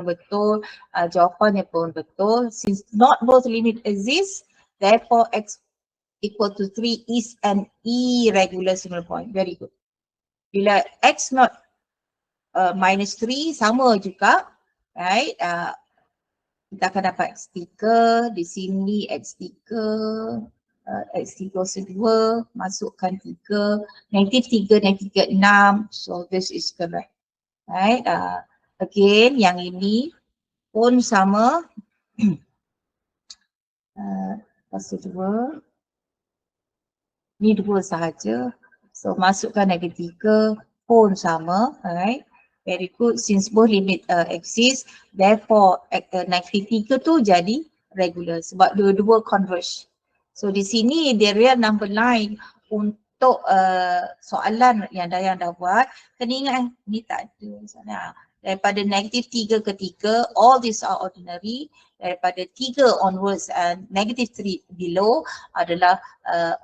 betul, jawapannya pun betul. Since not both limit exist, therefore x equal to 3 is an irregular single point. Very good. Bila x not minus 3 sama juga, right? Kita akan dapat x3, di sini x3, x3 kuasa 2, masukkan 3, negatif 3, negatif 6. So this is correct. Right? Again, yang ini pun sama. Kuasa 2. Ni 2 sahaja. So masukkan negatif 3 pun sama. Alright. Very good. Since both limit exist, therefore negatif 3 tu jadi regular sebab dua-dua converge. So di sini the real number line untuk soalan yang Dayang dah buat, kena ingat ni tak ada sana. Daripada negatif 3 ke 3, all these are ordinary. Daripada 3 onwards and negative 3 below adalah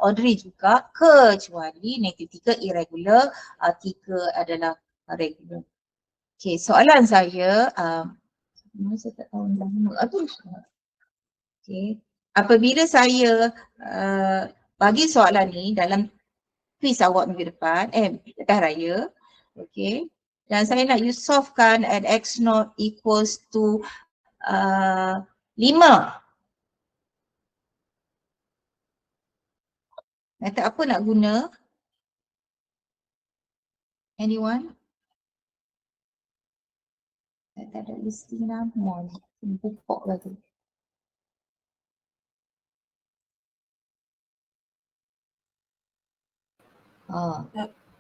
ordinary juga, kecuali negatif 3 irregular, 3 adalah regular. Okay, soalan saya, saya tak tahu nama. Okay, apabila saya bagi soalan ni dalam quiz awak minggu depan, dah raya, okay, dan saya nak you solvekan at x0 equals to 5. Method apa nak guna? Anyone? Saya tak ada listing nama ni. Bupok lagi.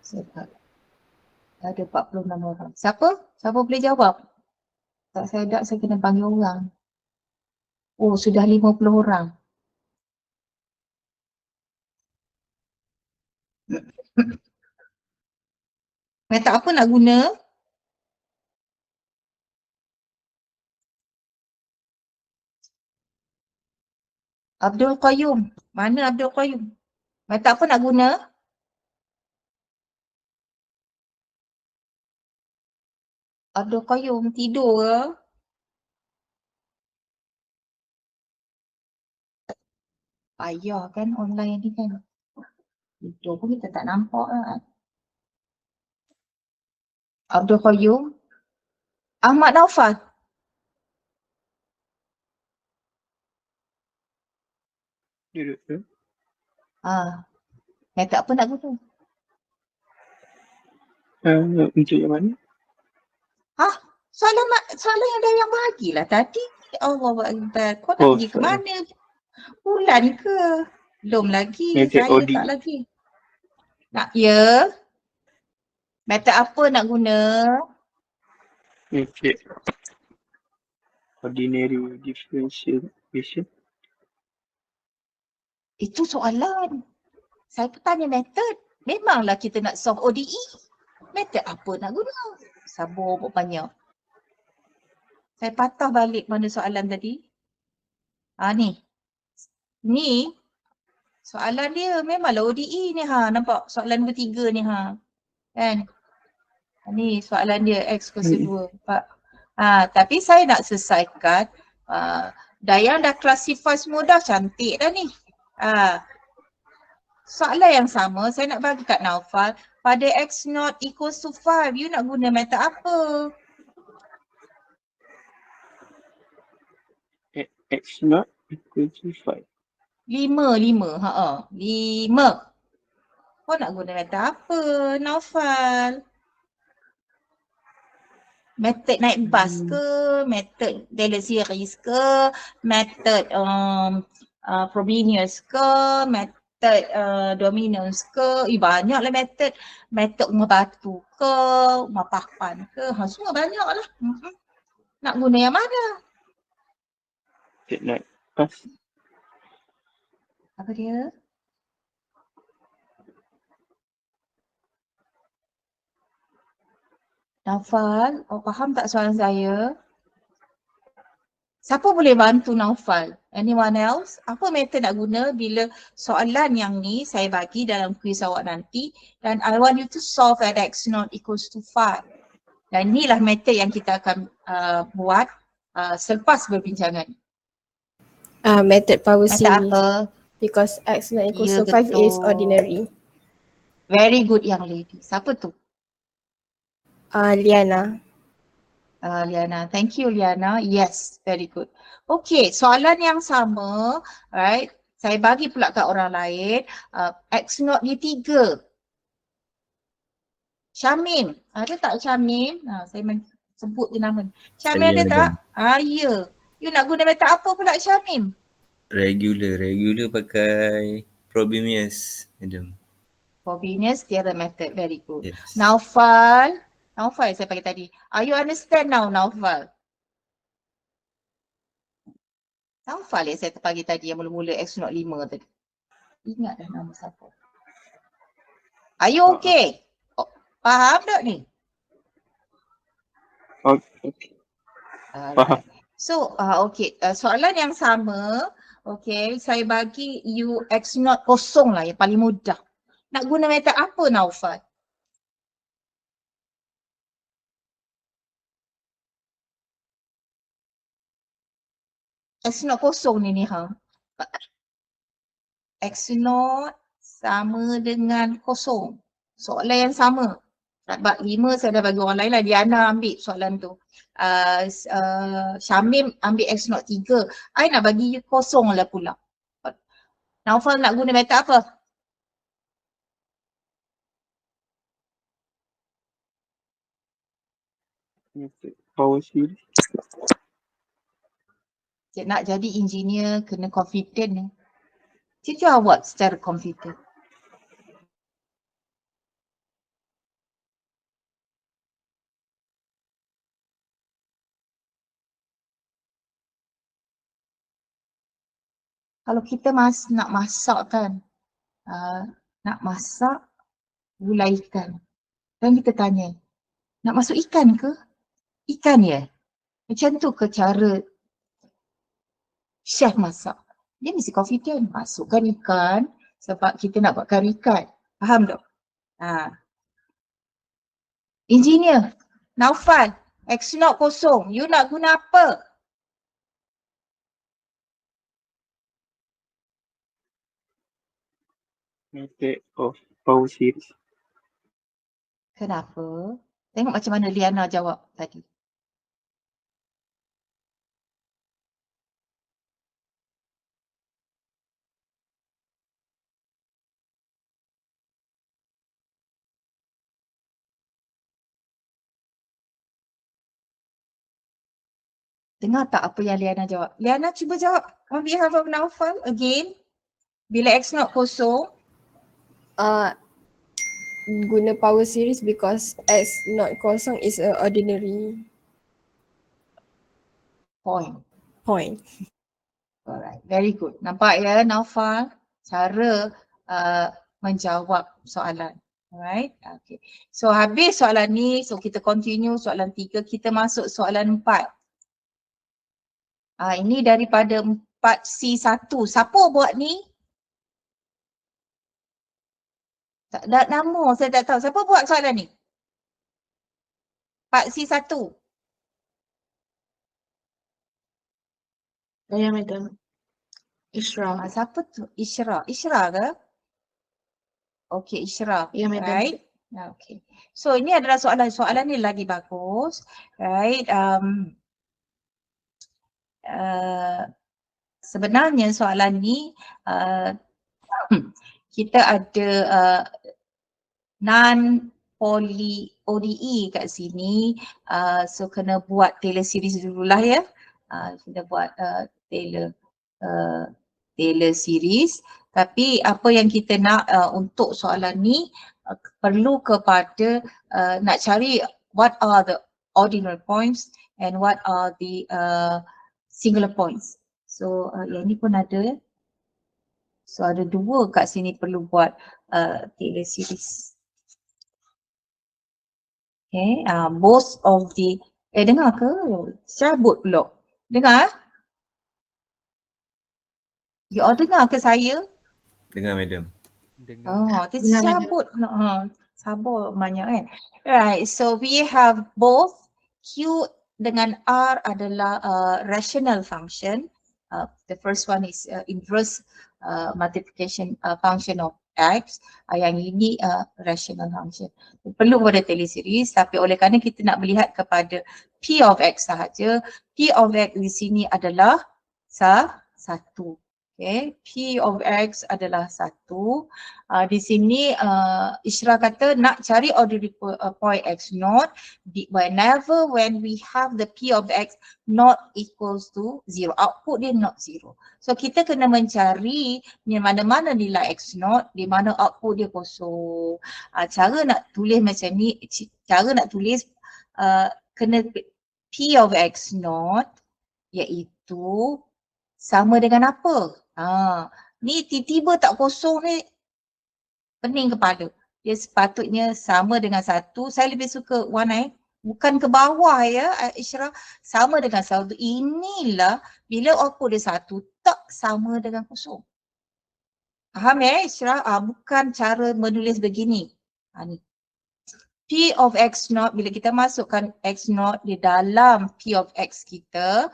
Sebab ada 46 orang. Siapa? Siapa boleh jawab? Tak sedap saya kena panggil orang. Oh, sudah 50 orang. Method apa nak guna? Abdul Qayyum. Mana Abdul Qayyum? Method apa nak guna? Abdul Qayyum tidur ke? Payah kan online ni kan. Tidur pun kita tak nampak kan. Abdul Qayyum. Ahmad Naufal. Duduk tu. Method apa nak guna? Untuk yang mana? Soalan yang Dayang bagilah tadi. Allah Akbar. Kau nak pergi ke mana? Bulan ke? Belum lagi. Method Saya OD. tak lagi. Nak ya? Method apa nak guna? Method ordinary differential equation. Itu soalan. Saya pun tanya method. Memanglah kita nak solve ODE. Method apa nak guna? Sabar buat banyak. Saya patah balik mana soalan tadi. Ni. Ni. Soalan dia memanglah ODE ni Nampak soalan nombor 3 ni Kan? Ni soalan dia X kuasa 2. Tapi saya nak selesaikan. Dayang dah classify semua dah. Cantik dah ni. Soalan yang sama saya nak bagi kat Naufal. Pada x0 equals to 5, you nak guna method apa? X0 equals to 5. 5. 5. Kau nak guna method apa, Naufal? Method naik bas ke? Method Taylor series ke? Method Frobenius ke? Method dominance ke? Banyaklah method. Method rumah batu ke? Rumah papan ke? Semua banyaklah. Nak guna yang mana? Method naik bas. Apa dia? Naufal, faham tak soalan saya? Siapa boleh bantu Naufal? Anyone else? Apa method nak guna bila soalan yang ni saya bagi dalam kuis awak nanti dan I want you to solve at x0 equals to 5. Dan inilah metod yang kita akan buat selepas berbincangan. Method power Metod series. apa? Because X not equals Ya, to 5 is betul. ordinary. Very good young lady. Siapa tu? Liana. Liana. Thank you Liana. Yes, very good. Okay, soalan yang sama, right? Saya bagi pula kat orang lain. X0 dia 3. Syamim. Ada tak Syamim? Saya sebut je nama. Syamim Saya ada tak? ada. Ya. You nak guna method apa pula Syamim? Regular pakai Frobenius, madam. Frobenius, the other method. Very good. Yes. Naufal saya bagi tadi. Are you understand now Naufal? Naufal yang saya terpagi tadi yang mula-mula X05 tadi. Ingat dah nama siapa. Are you okay? Faham tak ni? Okay. Faham. So, okay. Soalan yang sama. Okay, saya bagi you X0 kosong lah yang paling mudah. Nak guna method apa Naufal? X0 kosong ni ha. X0 sama dengan kosong. Soalan yang sama. Sebab 5 saya dah bagi orang lain lah. Diana ambil soalan tu. Syamim ambil X0 3. I nak bagi you kosong lah pula. Naufal nak guna method apa? Power series. Cik nak jadi engineer kena confident ni. Cik jawab secara confident. Kalau kita nak masak kan, nak masak gulai ikan. Dan kita tanya, nak masuk ikan ke? Ikan ya? Macam tu ke cara chef masak? Dia mesti confident. Masukkan ikan sebab kita nak buat kari ikan. Faham tak? Engineer, Naufal, X0 kosong. You nak guna apa? Method of power series. Kenapa? Tengok macam mana Liana jawab tadi. Dengar tak apa yang Liana jawab? Liana cuba jawab on behalf of Naufal again. Bila X0 kosong, Guna power series because X not kosong is a ordinary point. Alright, very good. Nampak ya Naufal cara menjawab soalan. Alright, okay. So habis soalan ni, so kita continue soalan 3, kita masuk soalan 4. Ini daripada 4C1. Siapa buat ni? Tak ada nama, saya tak tahu. Siapa buat soalan ni? 4C1. Saya madam. Isra. Siapa tu? Isra. Isra ke? Okay, Isra. Ya madam. Right? Okay. So ini adalah soalan ni lagi bagus. Right? Sebenarnya soalan ni kita ada non-poly ODE kat sini. So kena buat Taylor series dululah ya. Kita buat Taylor series. Tapi apa yang kita nak untuk soalan ni perlu kepada nak cari what are the ordinal points and what are the singular points. So yang ni pun ada. So ada 2 kat sini perlu buat Taylor series. Okay, most of the dengar ke? Cabut pula. Dengar? You all dengar ke saya? Dengar madam. Dia cabut pula. Sabar banyak kan. Right, so we have both Q dengan R adalah rational function. The first one is inverse multiplication function of X. Yang ini rational function. Perlu pada Taylor series, tapi oleh kerana kita nak melihat kepada P of X sahaja, P of X di sini adalah satu. Okay, P of X adalah 1. Di sini Isra kata nak cari ordinary point X0 whenever when we have the P of X not equals to 0. Output dia not 0. So kita kena mencari mana-mana nilai X0 di mana output dia kosong. Cara nak tulis macam ni, cara nak tulis kena P of X0 iaitu sama dengan apa? Ni tiba-tiba tak kosong ni pening kepala. Dia sepatutnya sama dengan 1. Saya lebih suka warna bukan ke bawah ya Isra. Sama dengan 1. Inilah bila output dia 1 tak sama dengan kosong. Faham ya Isra? Bukan cara menulis begini. Ni. P of X0, bila kita masukkan X0 di dalam P of X kita,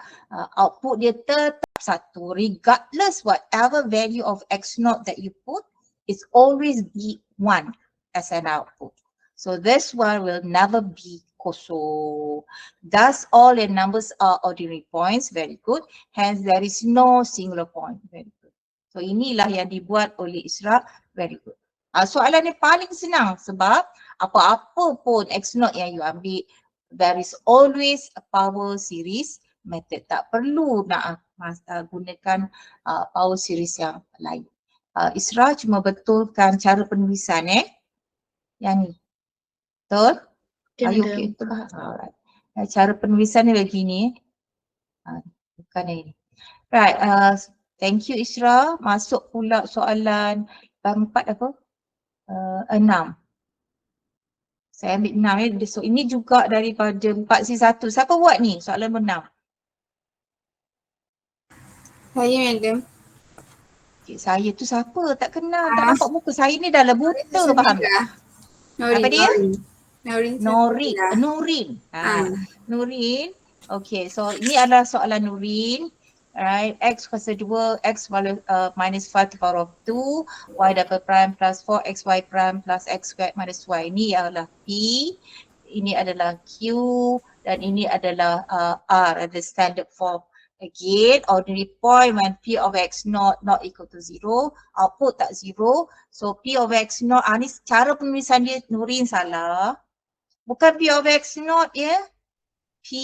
output dia tetap 1. Regardless whatever value of X0 that you put, it's always be 1 as an output. So this one will never be kosong. Thus all the numbers are ordinary points, very good. Hence there is no singular point, very good. So inilah yang dibuat oleh Isra, very good. Soalan ni paling senang sebab apa-apa pun X0 yang you ambil, there is always a power series method. Tak perlu nak gunakan power series yang lain. Isra cuma betulkan cara penulisan yang ni. Betul? Are you okay? Betul. Alright. Cara penulisan ni begini. Bukan yang ini. Right. Thank you Isra. Masuk pula soalan bang 4 apa? 6. Saya ambil 6 So ini juga daripada 4C1. Siapa buat ni? Soalan 6. Saya madam. Okay, saya tu siapa? Tak kenal. Tak nampak muka. Saya ni dah lah buta, faham tak? Apa dia? Norin. Nurin. Okay, so ini adalah soalan Nurin. Alright, X kuasa 2, X minus 5 to the power of 2, Y double prime plus 4, XY prime plus X squared minus Y. Ini adalah P, ini adalah Q, dan ini adalah R, the standard form. Again, ordinary point when P of X not equal to 0, output tak 0. So P of X not, ni cara penulisan dia Nurin salah. Bukan P of X not ya, P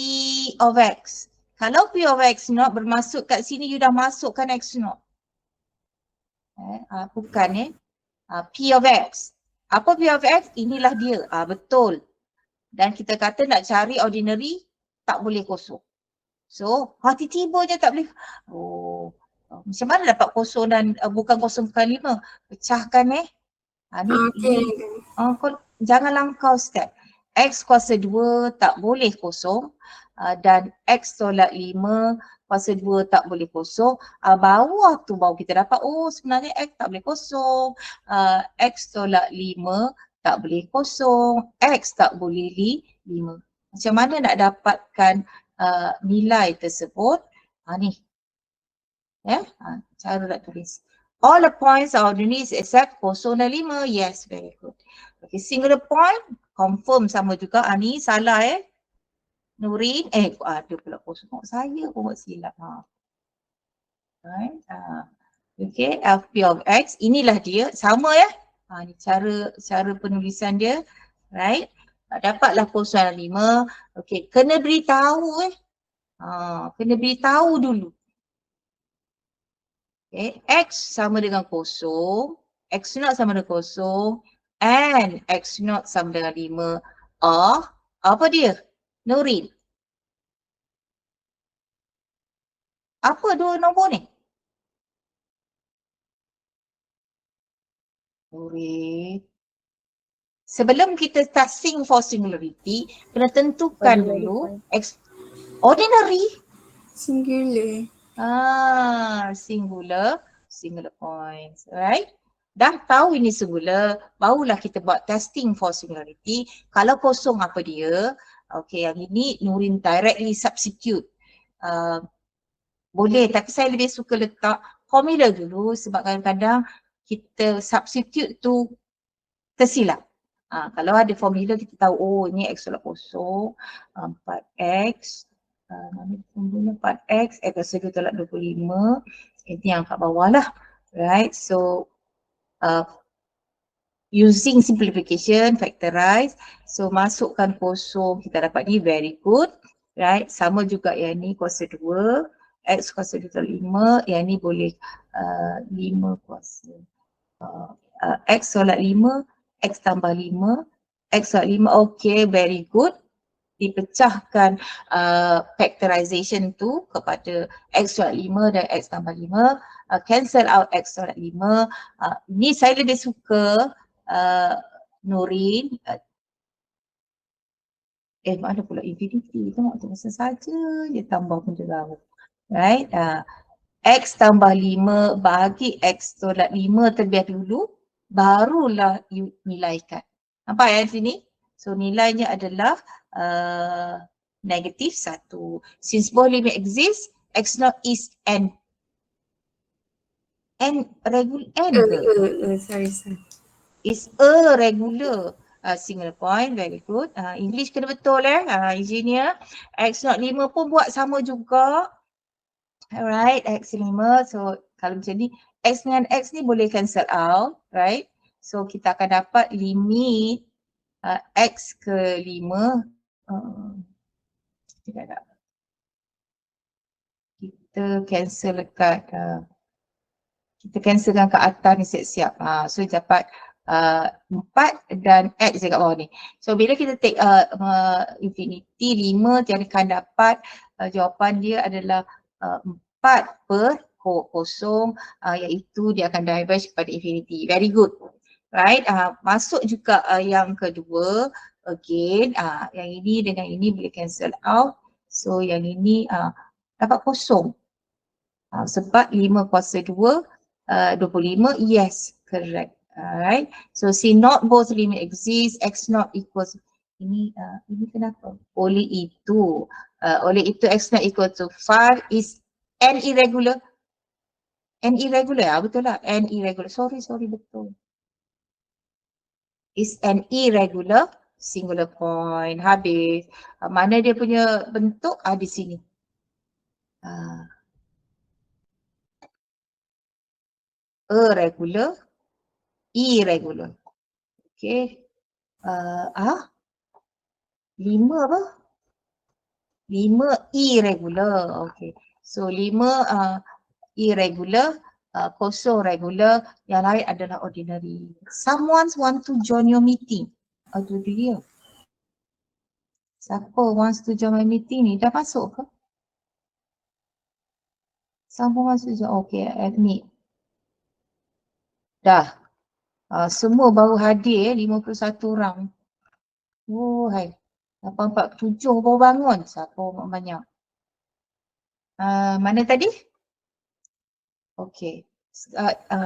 of X. Kalau P of X0 bermasuk kat sini, you dah masukkan X0. Bukan P of X. Apa P of X? Inilah dia. Betul. Dan kita kata nak cari ordinary, tak boleh kosong. So, tiba-tiba je tak boleh. Macam mana dapat kosong dan bukan 0.5? Pecahkan ni. Okay. Jangan langkau step. X kuasa 2 tak boleh kosong. Dan X tolak 5 kuasa 2 tak boleh kosong. Bawah tu baru kita dapat sebenarnya X tak boleh kosong. X tolak 5 tak boleh kosong. X tak boleh 5. Macam mana nak dapatkan nilai tersebut? Ni. Cara nak tulis. All the points are ordinary except 0 dan 5. Yes, very good. Okay, singular point confirm sama juga. Ni salah Nurin, ada pula kosong. Saya pun buat silap. Right. Okay, P of X, inilah dia, sama ya. Ni cara penulisan dia, right. Dapatlah 0 dan 5. Okay, kena beritahu kena beritahu dulu. Okay, X sama dengan 0, X0 sama dengan 0, and X0 sama dengan 5. Apa dia? Nurin. Apa dua nombor ni? Nurin. Sebelum kita testing for singularity, kena tentukan dulu ordinary. Singular. Singular points, right? dah tahu ini semula, barulah kita buat testing for singularity. Kalau kosong apa dia? Okay, yang ini Nurin directly substitute. Boleh, tapi saya lebih suka letak formula dulu sebab kadang-kadang kita substitute tu tersilap. Kalau ada formula kita tahu, oh ini X tolak kosong, 4X, mana formula 4X, X kuasa 2 tolak 25, ini yang kat bawah lah. Right, so using simplification, factorize, so masukkan kosong, kita dapat ni very good. Right, sama juga yang ni kuasa 2, X kuasa 2 tolak 5, yang ni boleh 5 kuasa X tolak 5, X tambah 5, X tolak 5, okay, very good. Dipecahkan factorization tu kepada X tolak 5 dan X tambah 5, cancel out X tolak 5. Ni saya lebih suka Nurin, mana pula infinity, tengok tu masa saja dia tambah benda baru. Right, X tambah 5 bagi X tolak 5 terlebih dulu, barulah you nilaikan. Nampak ya di sini? So nilainya adalah negatif 1. Since both limit exist, X0 is n regular, Sorry. is a regular single point. Very good. English kena betul engineer. X0 5 pun buat sama juga. Alright, X5. So kalau macam ni, X dengan X ni boleh cancel out, right? So kita akan dapat limit X ke 5. Kita cancel dekat, kita cancelkan ke atas ni siap-siap. So dapat 4 dan X dekat bawah ni. So bila kita take infinity 5, dia akan dapat jawapan dia adalah 4 per kosong, iaitu dia akan diverge kepada infinity. Very good. Right, masuk juga yang kedua. Again, yang ini dengan ini boleh cancel out. So yang ini dapat kosong. Sebab 5 kuasa 2, 25, yes, correct. Alright, so see not both limit exist, X0 equals, ini kenapa? Oleh itu X0 equal to 5 is n irregular. N irregular, betul lah, n irregular, sorry betul. Is an irregular singular point. Habis. Mana dia punya bentuk? Di sini. Irregular, irregular. Okay. 5 apa? 5 irregular. Okay. So 5 irregular, kosong regular, yang lain adalah ordinary. Someone want to join your meeting. Itu dia. Siapa wants to join my meeting ni? Dah masuk ke? Someone wants to join. Okay, admit. Dah. Semua baru hadir 51 orang. Oh hai. 847 baru bangun. Siapa orang banyak? Mana tadi? Okay.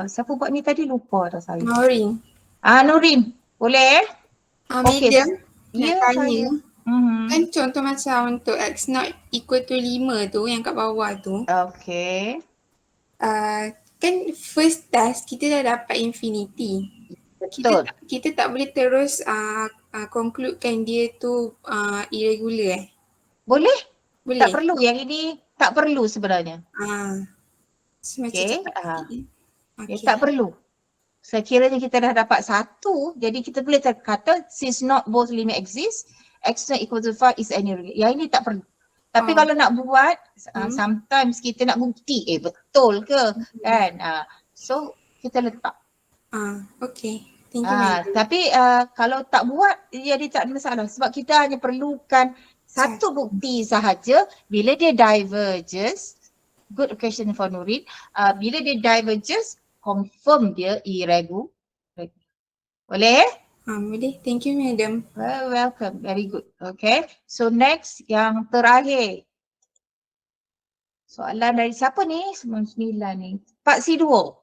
Siapa buat ni tadi? Lupa dah saya. Nurin. Nurin. Boleh? Okay. Madam, Ya, nak tanya. saya. Kan contoh macam untuk X0 equal to 5 tu yang kat bawah tu. Okay. Kan first test kita dah dapat infinity. Betul. Kita tak boleh terus concludekan dia tu irregular Boleh? Boleh? Tak perlu. Yang ini tak perlu sebenarnya. So macam Okay. cakap Okay. Tak perlu. Sekiranya kita dah dapat 1, jadi kita boleh kata since not both limit exist, X0 equal to 5 is any regular. Yang ini tak perlu. Tapi kalau nak buat, sometimes kita nak bukti, betul ke? Kan? So kita letak. Okay. Thank you. Tapi kalau tak buat, jadi tak ada masalah. Sebab kita hanya perlukan satu bukti sahaja. Bila dia diverges, good question for Nurin. Bila dia diverges, confirm dia irregular. Boleh? Boleh. Thank you, madam. Well, welcome. Very good. Okay. So next, yang terakhir. Soalan dari siapa ni? 99 ni. Pak Siduo.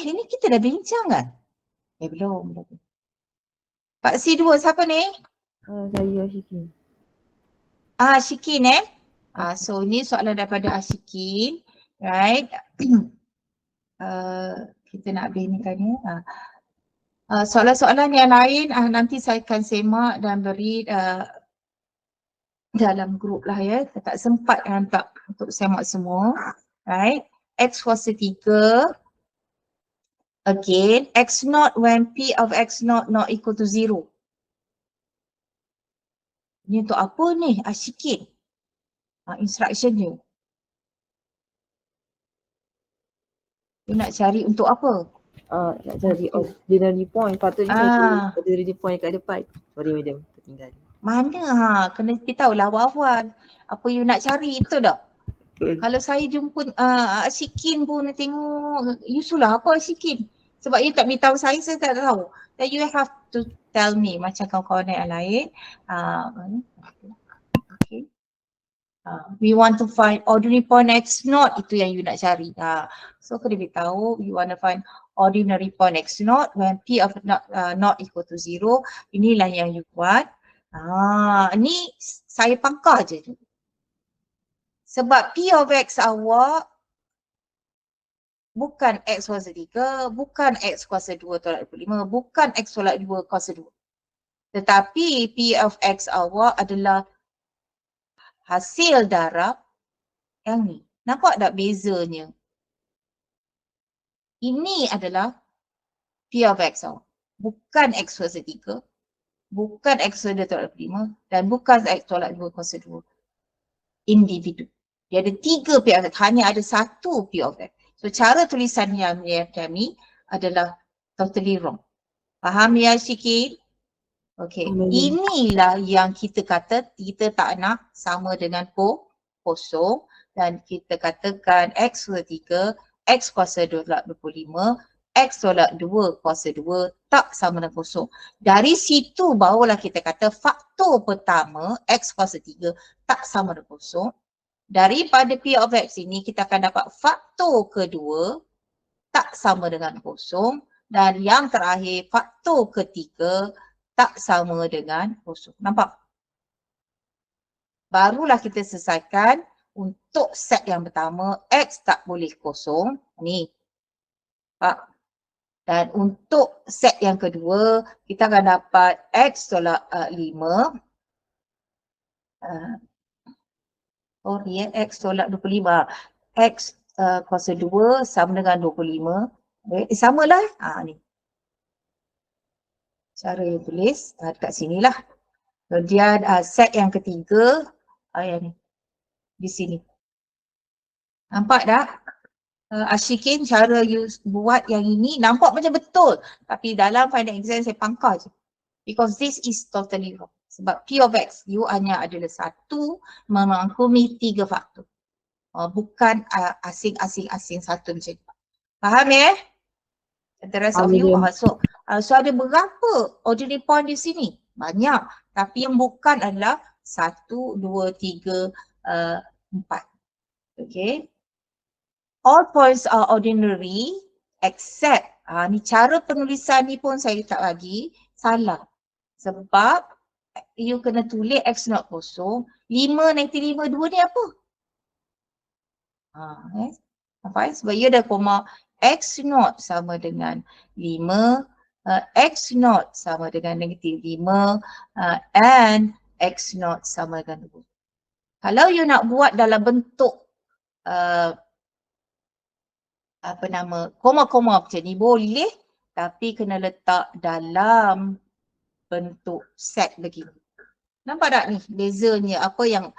Ini kita dah bincang kan? Belum. Pak C2 siapa ni? Saya Ashikin. Ashikin so ni soalan daripada Ashikin, right? Kita nak binikan ni. Soalan-soalan yang lain nanti saya akan semak dan beri dalam grup lah ya. Saya tak sempat hantar untuk semak semua, right? X kuasa 3. Again, x naught when p of x naught not equal to 0. Ni untuk apa ni? Ashikin. Instruction ni. Dia nak cari untuk apa? Nak cari ordinary point. Patutnya saya cari ordinary point kat depan. Sorry madam, tertinggal. Mana kena kita tahu lah awal-awal. Apa you nak cari itu dah. Kalau saya jumpa Ashikin pun tengok, you sulah apa Ashikin? Sebab you tak beritahu saya tak tahu. Then you have to tell me macam kawan-kawan yang lain. Okay. We want to find ordinary point x naught, itu yang you nak cari. So kena beritahu you want to find ordinary point x naught when p of not equal to 0. Inilah yang you buat. Ni saya pangkah je tu. Sebab p of x awak bukan x kuasa 3, bukan x kuasa 2 tolak 25, bukan x tolak 2 kuasa 2. Tetapi p of x awak adalah hasil darab yang ni. Nampak tak bezanya? Ini adalah p of x awak. Bukan x kuasa 3, bukan x kuasa 2 tolak 25 dan bukan x tolak 2 kuasa 2. Individu. Dia ada 3 p of x, hanya ada 1 p of x. So cara tulisan yang kami adalah totally wrong. Faham ya Ashikin? Okay, inilah yang kita kata kita tak nak sama dengan kosong dan kita katakan x kuasa 3, x kuasa 2 tolak 25, x tolak 2 kuasa 2 tak sama dengan kosong. Dari situ barulah kita kata faktor pertama x kuasa 3 tak sama dengan kosong. Daripada p of x ini kita akan dapat faktor kedua tak sama dengan kosong dan yang terakhir faktor ketiga tak sama dengan kosong. Nampak? Barulah kita selesaikan untuk set yang pertama x tak boleh kosong. Ni. Dan untuk set yang kedua kita akan dapat x tolak 5. X tolak 25. X kuasa 2 sama dengan 25. Samalah. Ni. Cara yang tulis dekat sinilah. Kemudian set yang ketiga. Yang ni. Di sini. Nampak tak? Ashikin cara you buat yang ini nampak macam betul. Tapi dalam final exam saya pangkal je. Because this is totally wrong. Sebab p of x you hanya adalah satu merangkumi 3 faktor. Bukan asing-asing satu macam ni. Faham ya? The rest of you masuk. So ada berapa ordinary point di sini? Banyak. Tapi yang bukan adalah 1, 2, 3, 4. Okay. All points are ordinary except, ni cara penulisan ni pun saya tak bagi, salah. Sebab you kena tulis x naught kosong, 5 negatif 5, 2 ni apa? Apa? Sebab you dah koma x naught sama dengan 5, x naught sama dengan negatif 5 and x naught sama dengan 2. Kalau you nak buat dalam bentuk koma-koma macam ni boleh, tapi kena letak dalam bentuk set begini. Nampak tak ni bezanya apa yang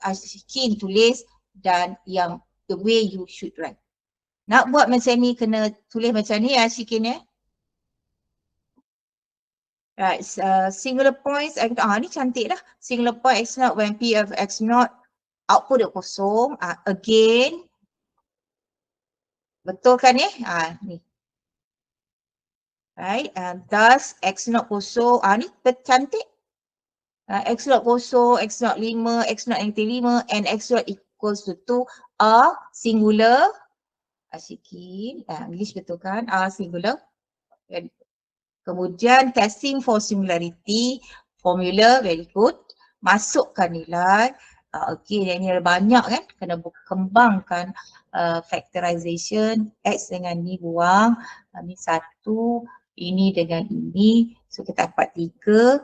Ashikin tulis dan yang the way you should write. Nak buat macam ni kena tulis macam ni Ashikin ya. Right, singular points, ni cantik dah. Singular point x naught when p of x naught output dia kosong. Again, betul kan ni? Ni. Right, and thus x naught kosong, ni cantik. X naught kosong, x naught 5, x naught negatif 5 and x naught equals to 2 are singular Ashikin. English betul kan? Singular. Very good. Kemudian testing for similarity. Formula, very good. Masukkan nilai. Again, yang ni ada banyak kan. Kena kembangkan factorization. X dengan ni buang. Ni 1. Ini dengan ini. So kita dapat 3.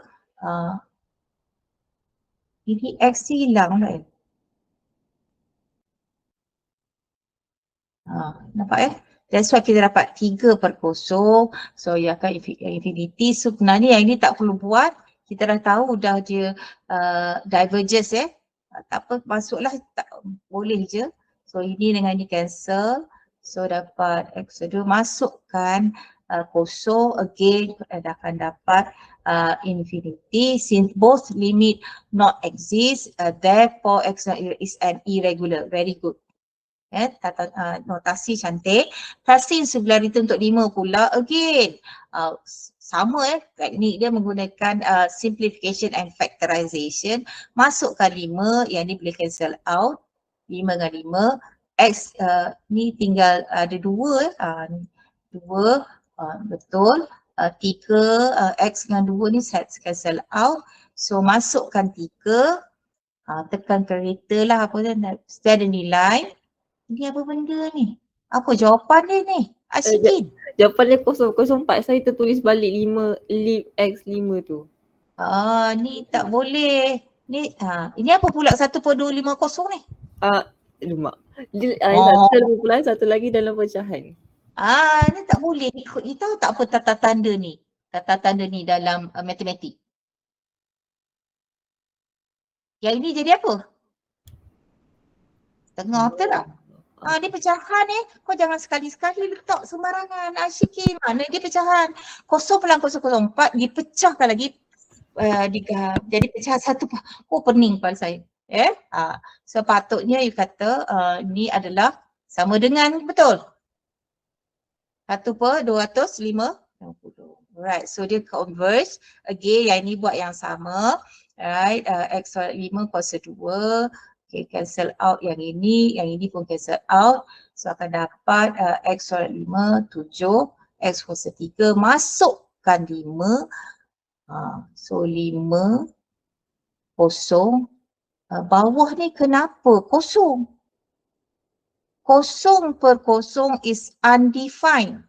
Ini X hilang kan? Nampak That's why kita dapat 3/0. So ya kan infinity. So sebenarnya yang ini tak perlu buat. Kita dah tahu dah dia diverges tak apa, masuklah, tak boleh je. So ini dengan ini cancel. So dapat X2 masukkan 0 again akan dapat infinity. Since both limit not exist, therefore X is an irregular. Very good. Notasi cantik. Testing similarity untuk 5 pula. Again, sama teknik dia menggunakan simplification and factorization. Masukkan 5, yang ni boleh cancel out. 5 dengan 5. X ni tinggal ada 2. 2, betul. 3, X dengan 2 ni cancel out. So masukkan 3. Tekan kereta lah apa tu. Mesti ada nilai. Ni apa benda ni? Apa jawapan dia ni? Ashikin. Jawapan dia 004. Saya tertulis balik 5 tu. Ni tak boleh. Ni ini apa pula 1/250 ni? Lumak. Satu pula, satu lagi dalam pecahan. Ni tak boleh. Ni tahu tak apa tata tanda ni? Tata tanda ni dalam matematik. Yang ini jadi apa? Tengah betul tak? Dia pecahan kau jangan sekali-sekali letak sembarangan. Ashikin, mana dia pecahan? 0.004 dipecahkan lagi. Jadi pecahan 1. Pening kepala saya. Sepatutnya you kata ni adalah sama dengan, betul? 1/250. Right, so dia converge. Again, yang ni buat yang sama. Right, X5 kuasa 2. Okay, cancel out yang ini pun cancel out. So akan dapat X5 7, X kuasa 3, masukkan 5. So 5, 0. Bawah ni kenapa kosong? 0/0 is undefined.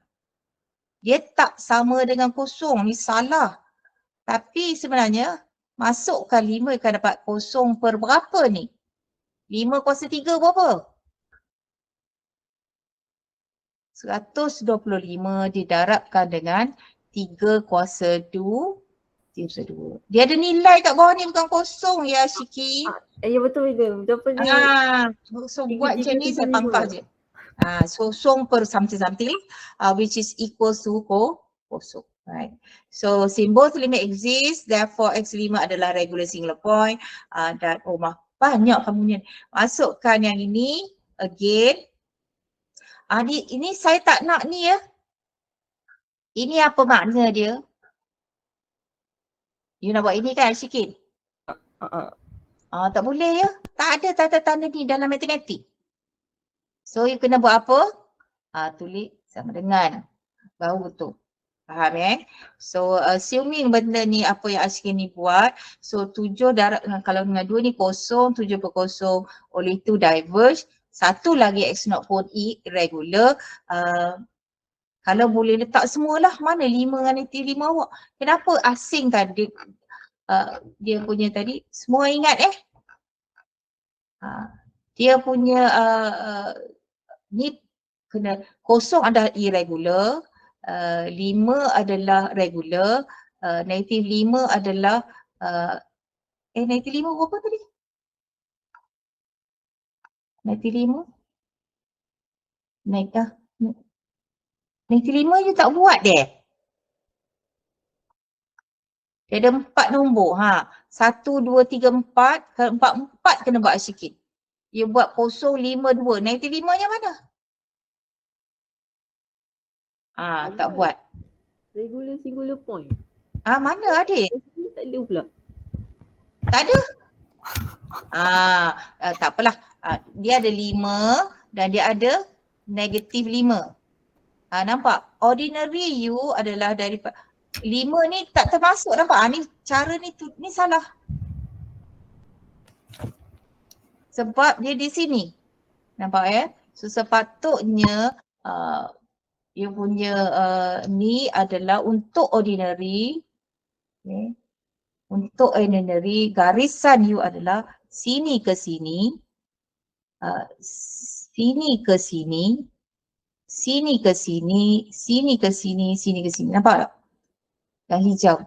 Dia tak sama dengan 0, ni salah. Tapi sebenarnya masukkan 5 akan dapat 0 per berapa ni? 5 kuasa 3 berapa? 125 didarabkan dengan 3 kuasa 2. Dia ada nilai kat bawah ni bukan 0 ya Shiki. Ya betul itu. Jawapan dia. So buat macam ni saya pangkah je. 0 per something which is equals to 0. Right. So since both limit exist, therefore X5 adalah regular singular point. Dan banyak kamu ni. Masukkan yang ini again. Ini saya tak nak ni ya. Ini apa makna dia? You nak buat ini kan sikit? Tak boleh ya. Tak ada tanda-tanda ni dalam matematik. So you kena buat apa? Tulis sama dengan. Baru betul. Faham So assuming benda ni apa yang Ashikin ni buat. So 7 kalau dengan 2 ni 0, 7/0 oleh itu diverge. Satu lagi X0 pun irregular. Kalau boleh letak semualah. Mana 5 dengan 5 awak? Kenapa asingkan dia punya tadi? Semua ingat dia punya ni kena 0 adalah irregular. 5 adalah regular, negative 5 adalah negative 5 berapa tadi? Negative 5? Negative 5 you tak buat deh. Dia ada 4 nombor. 1, 2, 3, 4. 4 kena buat sikit. You buat 0, 5, 2. Negative 5 nya mana? Tak buat. Regular singular point. Mana adik? Tak ada pula. Tak ada? Tak apalah. Dia ada 5 dan dia ada negatif 5. Nampak? Ordinary U adalah daripada 5 ni tak termasuk, nampak? Ni cara ni salah. Sebab dia di sini. Nampak ya? So sepatutnya you punya ni adalah untuk ordinary. Okay. Untuk ordinary garisan you adalah sini ke sini. Sini ke sini. Sini ke sini. Sini ke sini. Sini ke sini. Nampak tak? Yang hijau.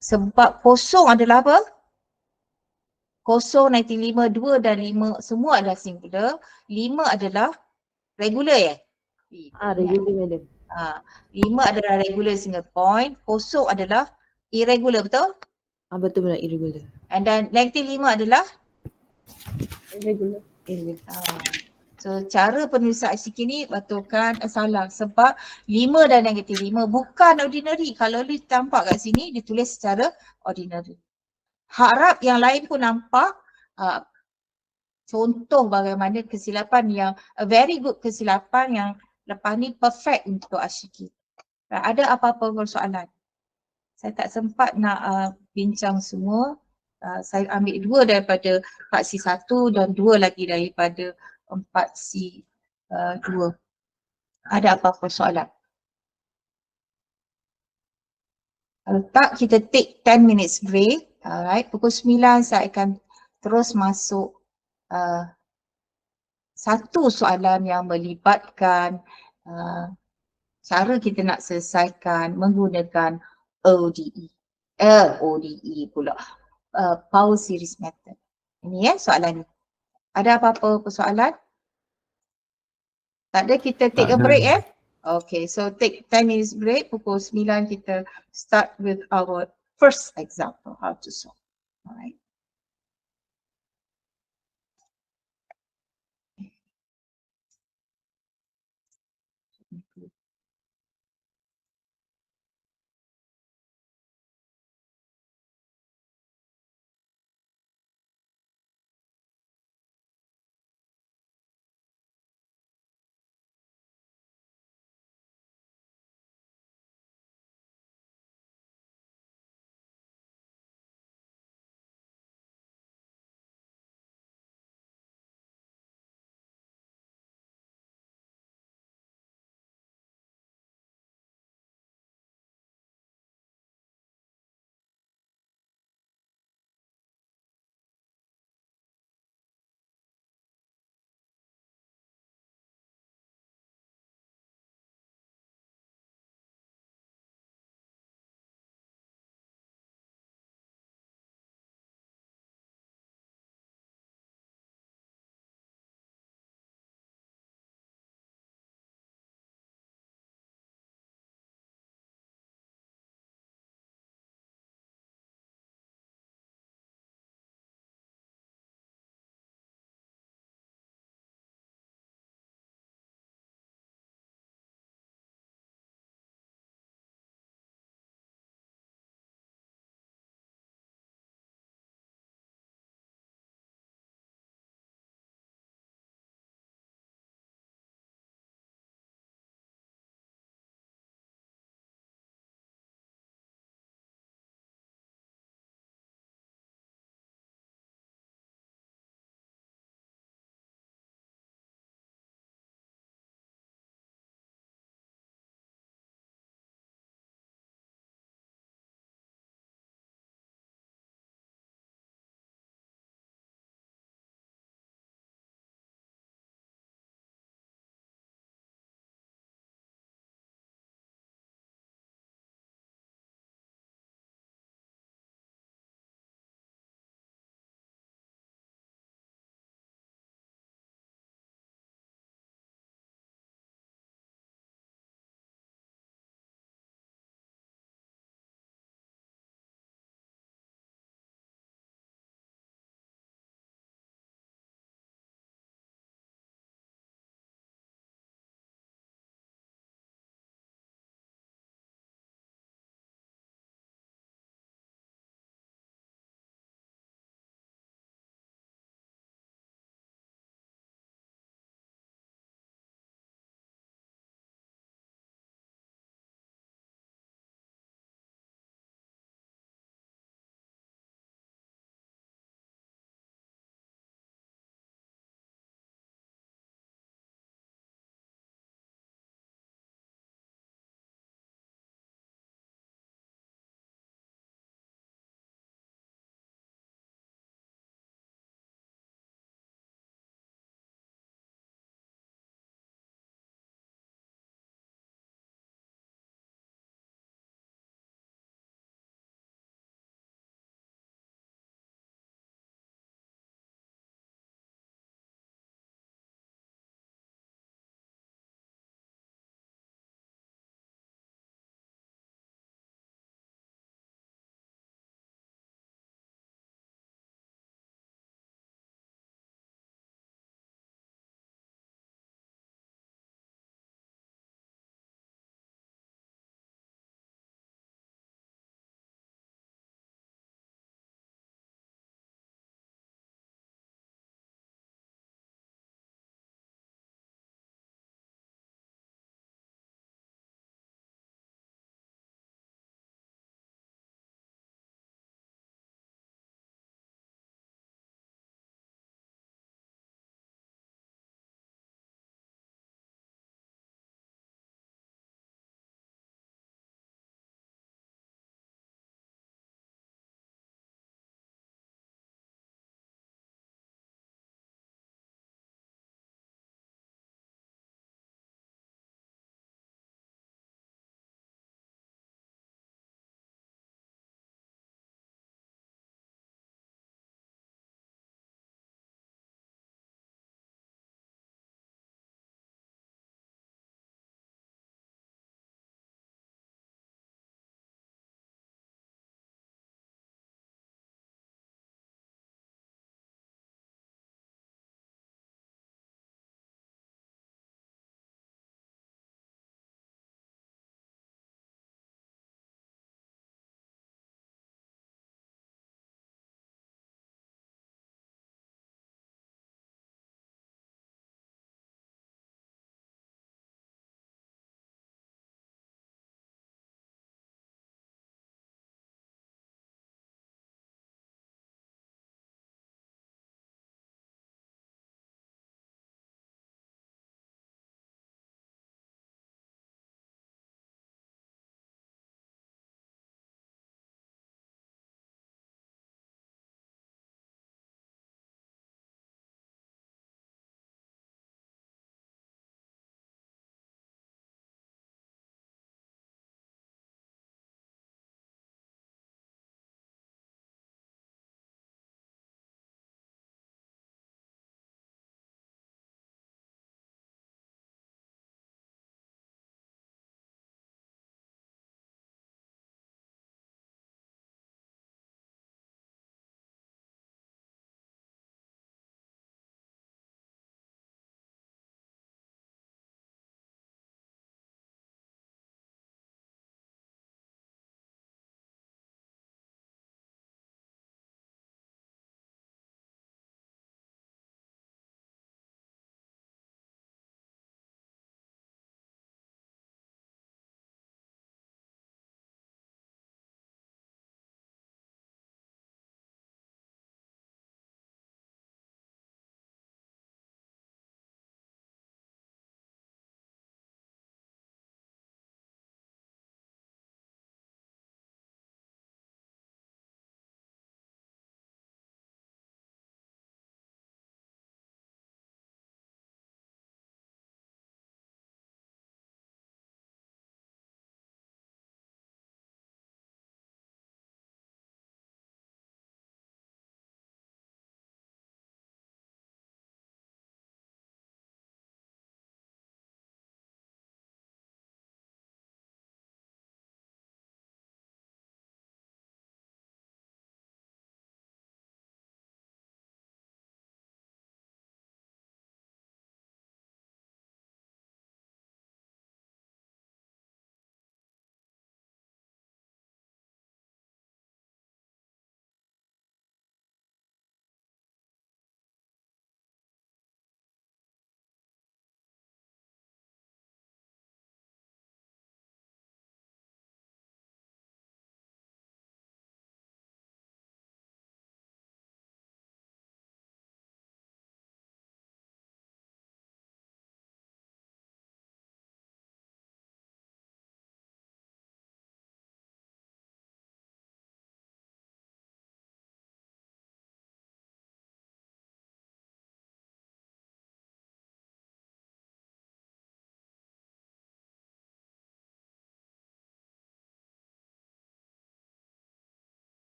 Sebab kosong adalah apa? Kosong, 95, 2 dan 5 semua adalah singular. 5 adalah regular ya? Regular madam. 5 adalah regular single point. Kosong adalah irregular, betul? Betul benar irregular. And then negatif 5 adalah? Regular. So cara penulisan ICQ ni betulkan salah sebab 5 dan negatif 5 bukan ordinary. Kalau lu tampak kat sini ditulis secara ordinary. Harap yang lain pun nampak contoh bagaimana kesilapan yang very good kesilapan yang lepas ni perfect untuk ICQ. Ada apa-apa persoalan? Saya tak sempat nak bincang semua. Saya ambil 2 daripada 4C1 dan 2 lagi daripada 4C2. Ada apa-apa soalan? Kalau tak, kita take 10 minutes break. Alright, pukul 9 saya akan terus masuk satu soalan yang melibatkan cara kita nak selesaikan menggunakan ODE. ODE pula. Power series method. Ini ya soalan ni. Ada apa-apa persoalan? Tak ada, kita take a break ya. Okay, so take 10 minutes break. Pukul 9 kita start with our first example, how to solve. Alright.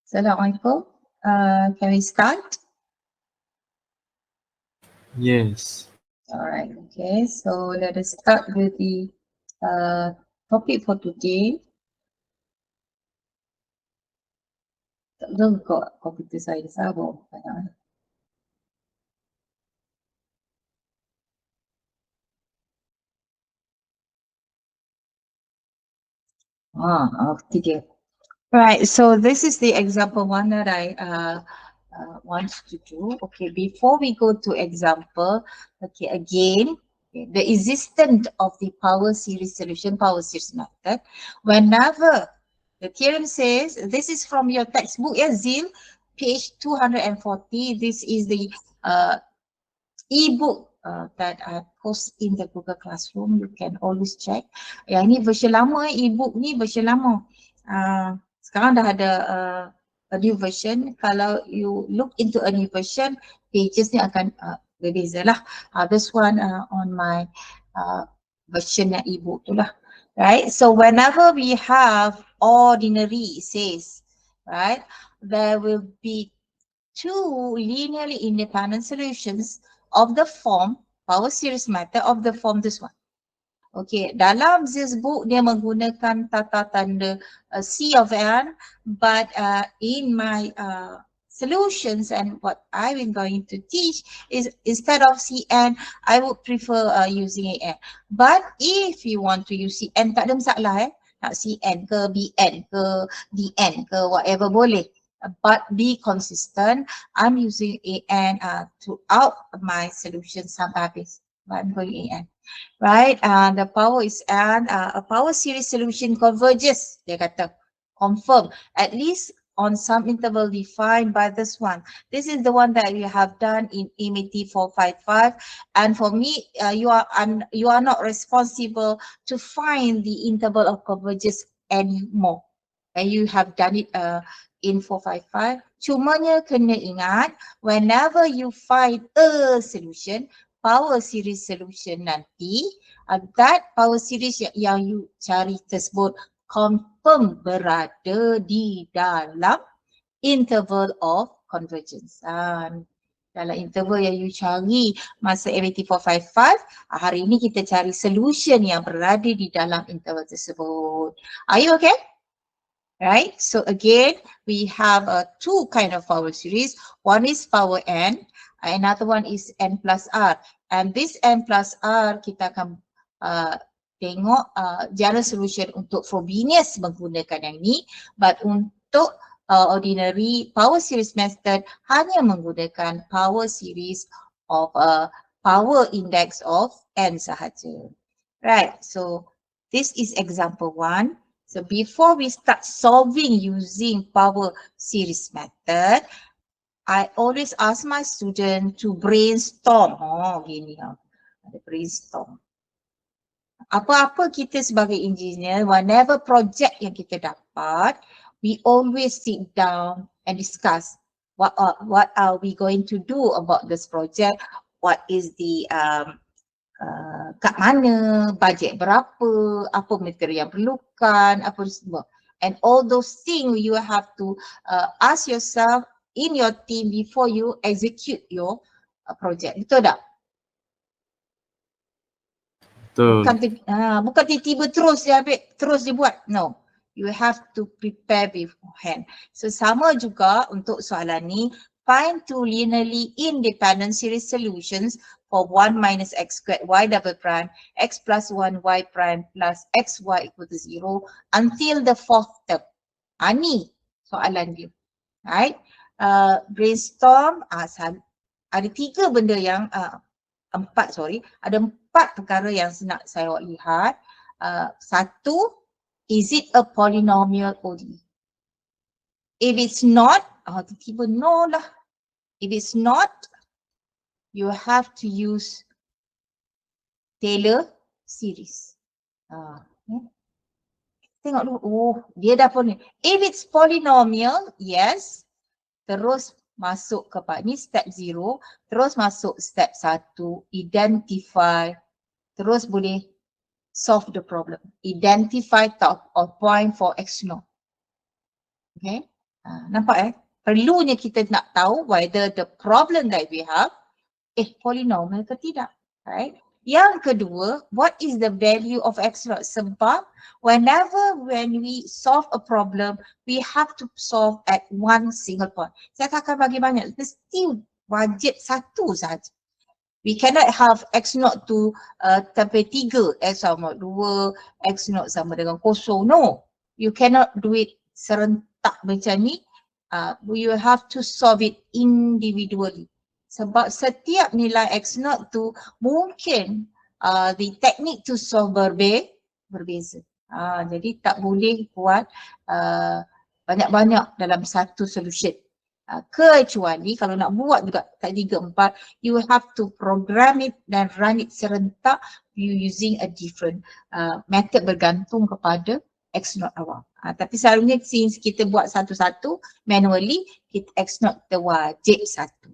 Assalamualaikum. Can we start? Yes. Alright, okay. So let us start with the topic for today. Tak tahu kok komputer saya sabar. Itu dia. Right, so this is the example one that I want to do. Okay, before we go to example, okay, again, okay, the existence of the power series solution, power series method, whenever the theorem says, this is from your textbook, yeah, Zil, page 240, this is the e-book that I post in the Google Classroom. You can always check. Yang ni version lama, e-book ni version lama. Sekarang dah ada a new version. Kalau you look into a new version, pages ni akan berbeza lah. This one on my version yang e-book tu lah. Right, so whenever we have ordinary, it says, right, there will be two linearly independent solutions of the form, power series method of the form this one. Okay, dalam this book dia menggunakan tata tanda C of n, but in my solutions and what I'm going to teach is instead of Cn, I would prefer using An. But if you want to use Cn, tak ada masalah nak Cn ke Bn ke Dn ke whatever boleh. But be consistent. I'm using An throughout my solution sampai habis. But I'm going An. Right, the power is N, a power series solution converges, dia kata, confirm, at least on some interval defined by this one. This is the one that we have done in MET 455, and for me, you are not responsible to find the interval of convergence anymore. And you have done it in 455. Cumanya kena ingat, whenever you find a solution, power series solution nanti, that power series yang you cari tersebut confirm berada di dalam interval of convergence. Dalam interval yang you cari masa MET 455, hari ini kita cari solution yang berada di dalam interval tersebut. Are you okay? Right, so again, we have two kind of power series. One is power n, another one is n plus r. And this n plus r, kita akan tengok general solution untuk Frobenius menggunakan yang ni, but untuk ordinary power series method hanya menggunakan power series of power index of n sahaja. Right, so this is example one. So before we start solving using power series method, I always ask my student to brainstorm. Gini ada brainstorm. Apa-apa kita sebagai engineer, whenever project yang kita dapat, we always sit down and discuss what are we going to do about this project, what is the kat mana, budget berapa, apa materi yang perlukan, apa semua. And all those things you have to ask yourself in your team before you execute your project. Betul tak? Betul. Bukan tiba-tiba terus dibuat. No. You have to prepare beforehand. So sama juga untuk soalan ni, find two linearly independent series solutions for 1 minus x squared y double prime, x plus 1 y prime plus xy equal to 0 until the fourth term. Ni soalan dia. Right? Brainstorm, ada tiga benda yang, ada empat perkara yang nak saya lihat. Satu, is it a polynomial ODE? If it's not, tiba-tiba no lah. If it's not, you have to use Taylor series. Tengok dulu, dia dah polynomial. If it's polynomial, yes, terus masuk ke part ni step 0, terus masuk step 1, identify, terus boleh solve the problem. Identify top or point for x0. Okay, Nampak Perlunya kita nak tahu whether the problem that we have polynomial ke tidak. Right? Yang kedua, what is the value of x0? Sebab when we solve a problem, we have to solve at one single point. Saya tak akan bagi banyak, mesti wajib satu saja. We cannot have x0 to sampai 3, x sama 2, x0 sama dengan kosong. No, you cannot do it serentak macam ni. You have to solve it individually. Sebab setiap nilai x0 tu mungkin the technique to solve berbeza. Jadi tak boleh buat banyak-banyak dalam satu solution. Kecuali kalau nak buat juga tak 3, 4, you have to program it dan run it serentak you using a different method bergantung kepada x0 awal. Tapi selalunya since kita buat satu-satu manually, x0 kita wajib satu.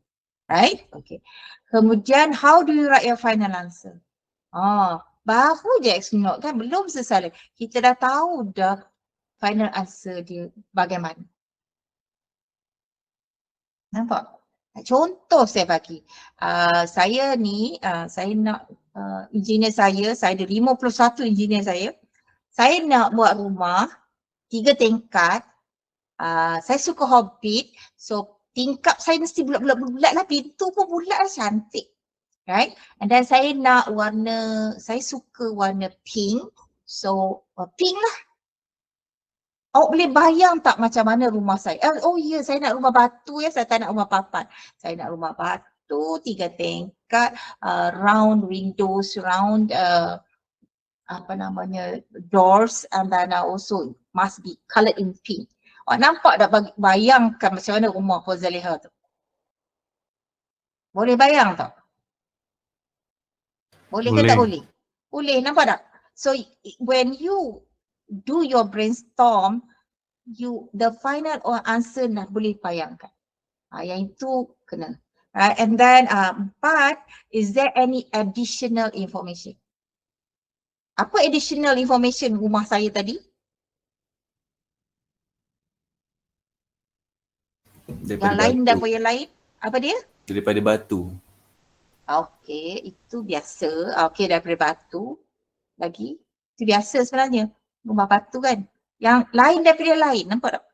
Right? Okay. Kemudian, how do you write your final answer? Baru je x0 kan, belum selesai. Kita dah tahu dah final answer dia bagaimana. Nampak? Contoh saya bagi. Saya ni, saya nak engineer saya ada 51 engineer saya. Saya nak buat rumah 3 tingkat. Saya suka Hobbit. So tingkap saya mesti bulat-bulat lah. Pintu pun bulat lah, cantik. Right? And then saya nak saya suka warna pink. So pink lah. Awak boleh bayang tak macam mana rumah saya? Oh ya, saya nak rumah batu saya tak nak rumah papan. Saya nak rumah batu, 3 tingkat, round windows, round doors, and then also must be coloured in pink. Nampak tak bayangkan macam mana rumah Puan Zaliha tu? Boleh bayang tak? Boleh ke tak boleh? Boleh, nampak tak? So when you do your brainstorm, the final answer nak boleh bayangkan. Yang itu kena. Right? And then 4, is there any additional information? Apa additional information rumah saya tadi? Yang lain daripada yang lain? Apa dia? Daripada batu. Okey, itu biasa. Okey, daripada batu. Lagi. Itu biasa sebenarnya. Rumah batu kan. Yang lain daripada yang lain. Nampak tak?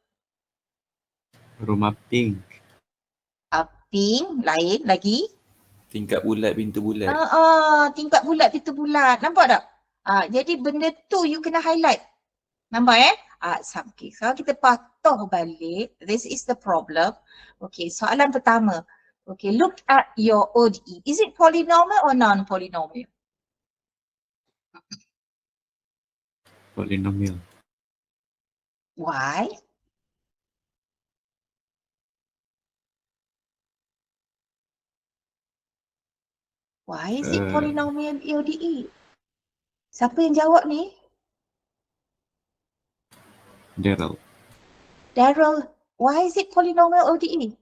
Rumah pink. Pink, lain. Lagi. Tingkap bulat, pintu bulat. Tingkap bulat, pintu bulat. Nampak tak? Jadi benda tu you kena highlight. Nampak Okay. So kita patuh balik. This is the problem. Okay, soalan pertama. Okay, look at your ODE. Is it polynomial or non-polynomial? Polynomial. Why? Why is it polynomial ODE? Siapa yang jawab ni? Daryl, why is it polynomial ODE?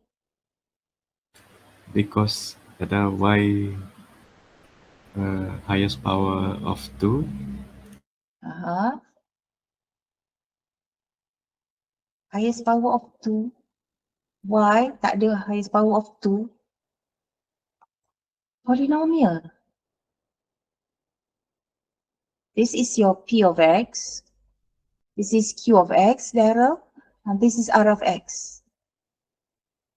Because ada y highest power of 2. Highest power of 2. Why tak ada highest power of 2? Polynomial. This is your P of X. This is Q of X, Daryl. And this is R of X.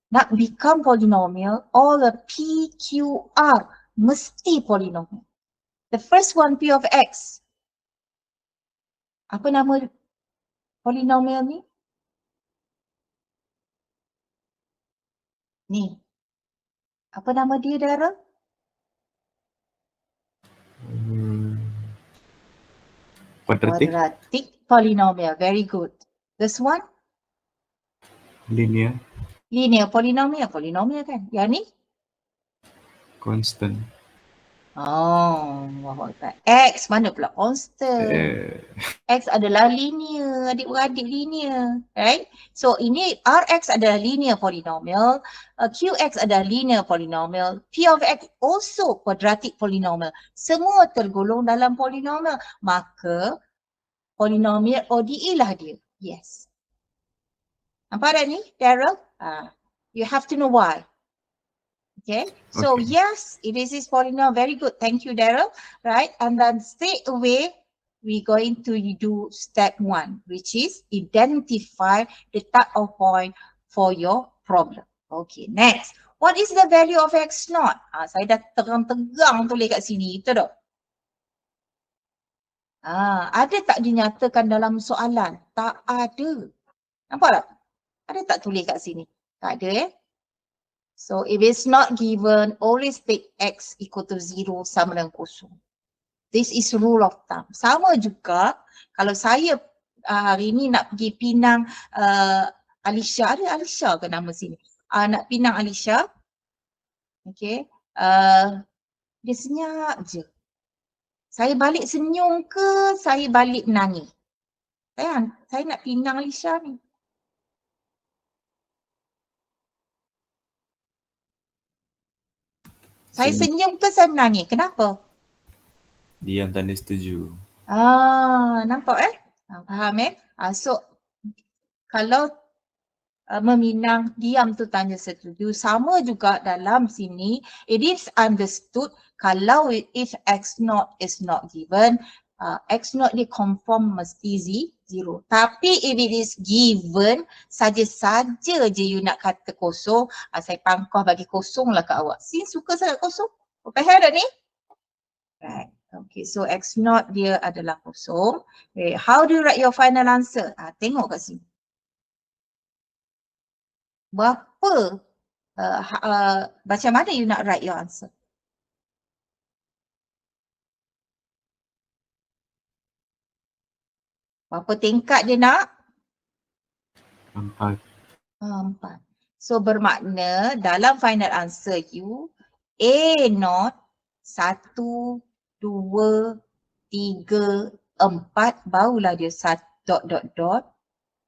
Nak become polynomial, all the P, Q, R mesti polynomial. The first one, P of X. Apa nama polynomial ni? Ni. Apa nama dia, Daryl? Quadratic polynomial. Very good. This one? Linear. Linear polynomial. Polynomial kan? Yang ni? Constant. X mana pula constant? X adalah linear, adik-beradik linear, right? So ini Rx adalah linear polynomial, Qx adalah linear polynomial, P of X also quadratic polynomial. Semua tergolong dalam polynomial. Maka polynomial ODE lah dia. Yes. Nampak tak ni, Daryl? You have to know why. Okay, so Okay. yes, it is polynomial. Very good. Thank you, Daryl. Right, and then straight away, we're going to do step 1, which is identify the type of point for your problem. Okay, next. What is the value of x naught? Saya dah tegang-tegang tulis kat sini, betul tak? Ada tak dinyatakan dalam soalan? Tak ada. Nampak tak? Ada tak tulis kat sini? Tak ada So if it's not given, always take x equal to 0 sama dengan kosong. This is rule of thumb. Sama juga kalau saya hari ni nak pergi pinang Alisha. Ada Alisha ke nama sini? Nak pinang Alisha. Okay. Dia senyap je. Saya balik senyum ke saya balik menangis? Saya nak pinang Alisha ni. Saya senyum ke saya menangis? Kenapa? Diam tanda setuju. Nampak faham So kalau meminang diam tu tanda setuju. Sama juga dalam sini, it is understood kalau if x naught is not given, x naught dia confirm mesti 0. Tapi if it is given, saja-saja je you nak kata kosong, saya pangkah bagi kosong lah kat awak. Sin suka sangat kosong. Faham dah ni? Right. Okay, so x naught dia adalah kosong. Okay, how do you write your final answer? Tengok kat sini. Berapa, macam mana you nak write your answer? Berapa tingkat dia nak? 4. 4. So bermakna dalam final answer you, A naught 1, 2, 3, 4, barulah dia dot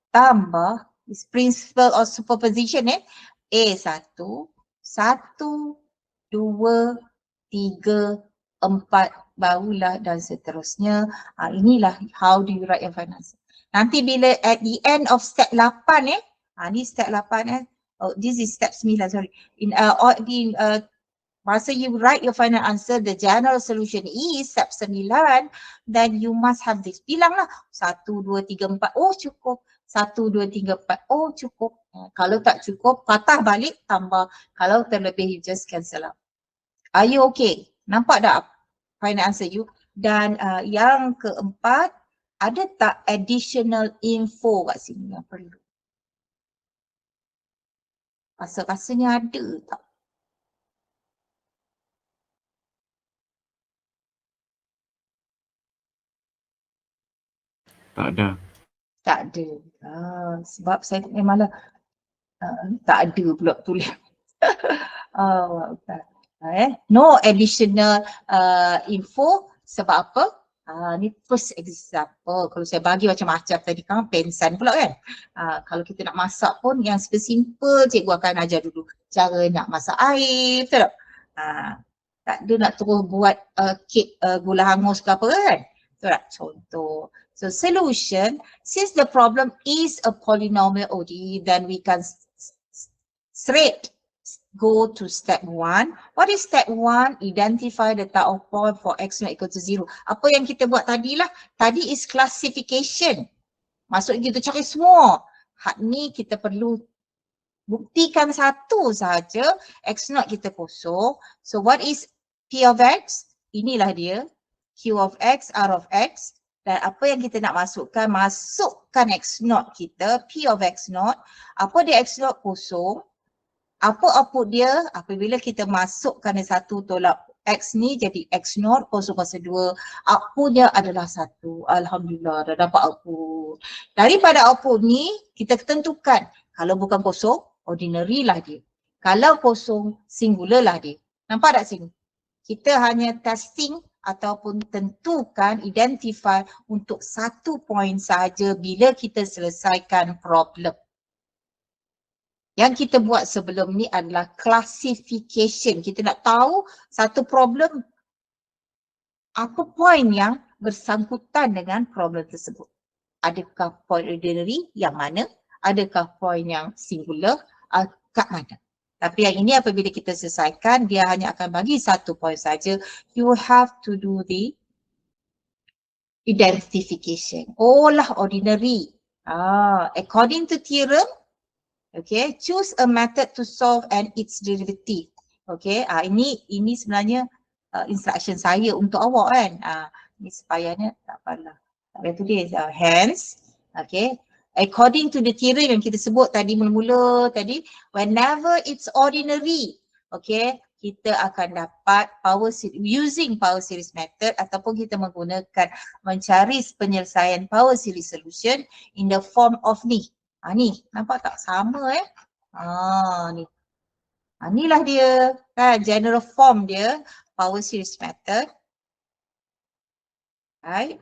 tambah is principle of superposition A 1, 1, 2, 3, 4, barulah dan seterusnya. Inilah how do you write your final answer. Nanti bila at the end of step 8 ni step 8 oh this is step 9 sorry. Masa you write your final answer, the general solution is step 9, then you must have this. Bilanglah 1, 2, 3, 4, oh cukup. 1, 2, 3, 4, oh cukup. Kalau tak cukup, patah balik, tambah. Kalau terlebih, you just cancel out. Are you okay? Nampak tak final answer you? Dan yang keempat, ada tak additional info kat sini yang perlu? Rasa-rasanya ada tak? Tak ada. Tak ada. Sebab saya memanglah tak ada pula tulis. No additional info. Sebab apa? Ni first example. Kalau saya bagi macam-macam tadi kan pensan pula kan. Kalau kita nak masak pun yang simple cikgu akan ajar dulu. Cara nak masak air, betul tak? Tak ada nak terus buat kek gula hangus ke apa kan. Betul tak? Contoh. So solution, since the problem is a polynomial ODE, then we can straight go to step 1. What is step 1? Identify the type of point for x not equal to 0. Apa yang kita buat tadi lah. Tadi is classification. Maksudnya kita cari semua. Hak ni kita perlu buktikan satu saja. X naught kita kosong. So what is P of x? Inilah dia. Q of x, R of x. Dan apa yang kita nak masukkan, masukkan x naught kita, P of x naught. Apa dia x naught? Kosong. Apa output dia? Apabila kita masukkan satu tolak x ni jadi x naught 0/2. Outputnya adalah 1. Alhamdulillah dah dapat output. Daripada output ni kita tentukan. Kalau bukan kosong, ordinary lah dia. Kalau kosong, singular lah dia. Nampak tak sini? Kita hanya testing ataupun tentukan, identify untuk satu point saja bila kita selesaikan problem. Yang kita buat sebelum ni adalah classification. Kita nak tahu satu problem, apa point yang bersangkutan dengan problem tersebut. Adakah point ordinary yang mana? adakah point yang singular, kat mana. Tapi yang ini apabila kita selesaikan, dia hanya akan bagi satu point saja. You have to do the identification. Oh lah, ordinary. According to theorem, okay, choose a method to solve and its derivative. Okay, ini sebenarnya instruction saya untuk awak kan. Ni supayanya tak apalah. Tak payah tulis. Hence, okay, according to the theorem yang kita sebut tadi mula-mula tadi, whenever it's ordinary, okay, kita akan dapat using power series method ataupun kita menggunakan mencari penyelesaian power series solution in the form of ni. Ni, nampak tak sama ni. Inilah dia kan, general form dia power series method. Right.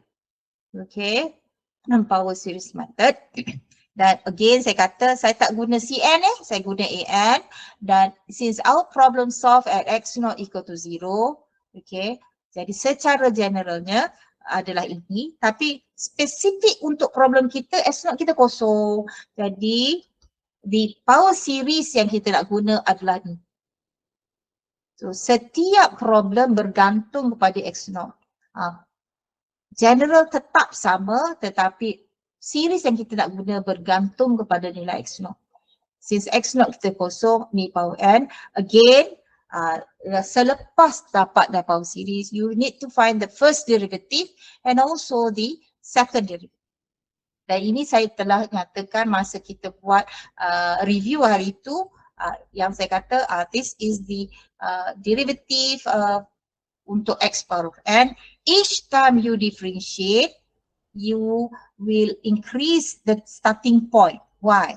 Okay. Power series method. Dan again saya kata saya tak guna Cn saya guna An. Dan since our problem solve at x0 equal to 0, okay, jadi secara generalnya adalah ini, tapi spesifik untuk problem kita x0 kita kosong. Jadi the power series yang kita nak guna adalah ni. So setiap problem bergantung kepada x0. General tetap sama tetapi series yang kita nak guna bergantung kepada nilai x0. Since x0 kita kosong, ni power n. Again, selepas dapat dah power series, you need to find the first derivative and also the second derivative. Dan ini saya telah nyatakan masa kita buat review hari itu, yang saya kata this is the derivative untuk x power of n. Each time you differentiate, you will increase the starting point. Why?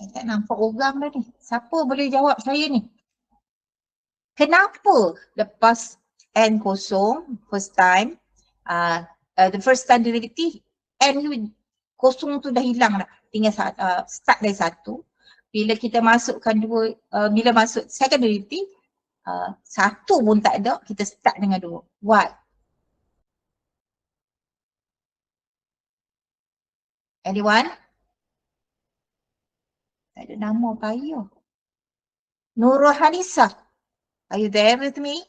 Saya tak nampak orang dah ni. Siapa boleh jawab saya ni? Kenapa lepas n kosong, first time, the first time derivative, n kosong tu dah hilang dah. Tinggal start dari satu. Bila kita masukkan dua, bila masuk second derivative, satu pun tak ada, kita start dengan dua. Why? Anyone? Tak ada nama payah. Nurul Hanisa, are you there with me?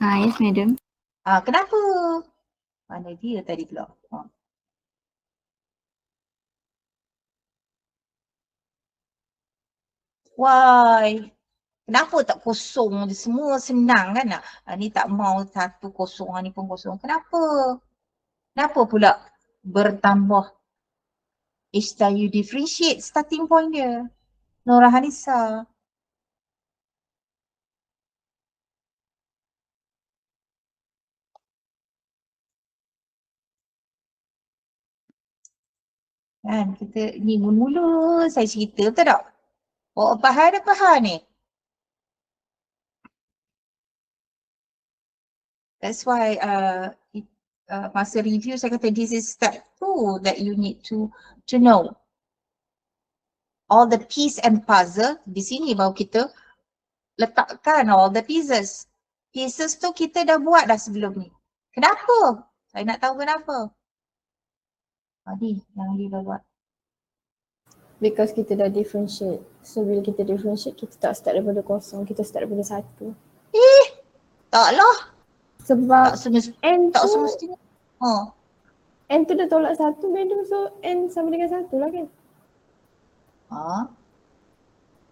Yes, madam. Kenapa? Mana dia tadi pula? Why? Kenapa tak kosong je? Semua senang kan? Ni tak mau satu kosong, ni pun kosong. Kenapa? Kenapa pula bertambah? Each time you differentiate starting point dia. Nurul Hanisa. Kan kita ni mula-mula saya cerita betul tak? Oh faham ni. That's why masa review saya kata this is step 2 that you need to know. All the piece and puzzle, di sini baru kita letakkan all the pieces. Pieces tu kita dah buat dah sebelum ni. Kenapa? Saya nak tahu kenapa. Ni yang dia dah buat. Because kita dah differentiate. So bila kita differentiate, kita tak start daripada kosong, kita start daripada satu. Taklah. Sebab Tak semestinya. n Tak tu, semestinya. n tu dah tolak satu, madam. So n sama dengan satu lah kan?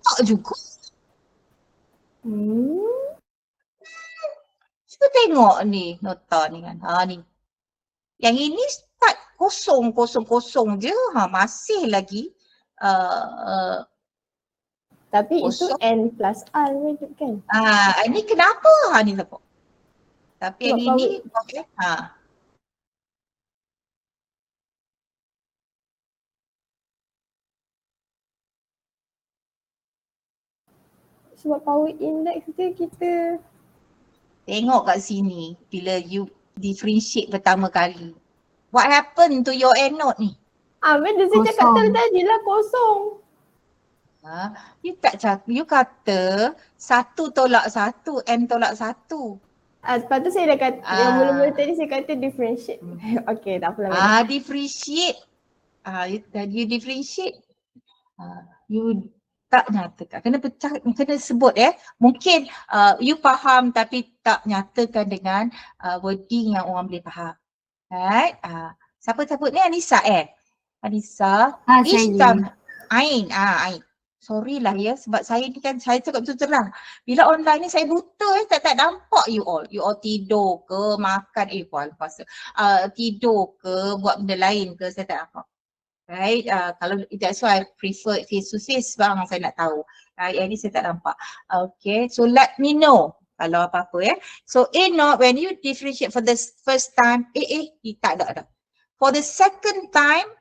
Tak juga. Cuba tengok ni nota ni kan. Ni. Yang ini start kosong je. Masih lagi. Tapi Kosong. itu n plus r madam kan? Ini kenapa? Ni nampak. Tapi yang Sebab ini okay. Sebab power index dia kita Tengok kat sini bila you differentiate pertama kali. What happened to your end note ni? madam saya cakap tadi lah kosong. You tak cakap, you kata 1 tolak 1, n tolak 1. Lepas tu saya dah kata, yang mula-mula tadi saya kata differentiate. Okay, tak apalah. Differentiate. You differentiate. You tak nyatakan. Kena pecah, kena sebut Mungkin you faham tapi tak nyatakan dengan wording yang orang boleh faham. Right? Siapa sebut ni? Anissa Anissa. Saya. Ain. Ain. Sorry lah sebab saya ni kan, saya cakap betul terang. Bila online ni saya buta tak nampak you all. You all tidur ke, makan, puasa. Tidur ke, buat benda lain ke, saya tak nampak. Right, kalau that's why I prefer face to face sebab saya nak tahu. Yang ni saya tak nampak. Okay, so let me know kalau apa-apa So when you differentiate for the first time, tak ada. For the second time,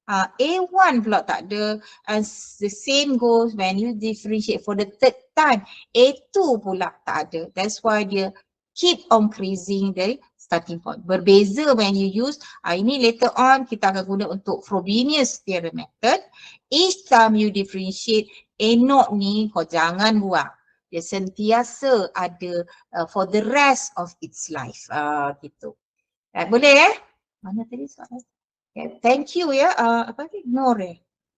A1 pula tak ada, and the same goes when you differentiate for the third time, A2 pula tak ada. That's why dia keep on increasing the starting point. Berbeza when you use, ini later on kita akan guna untuk Frobenius theorem method. Each time you differentiate, A0 ni kau jangan buang. Dia sentiasa ada for the rest of its life. Gitu. Boleh Mana tadi soalan? Okay, thank you apa ni? Nur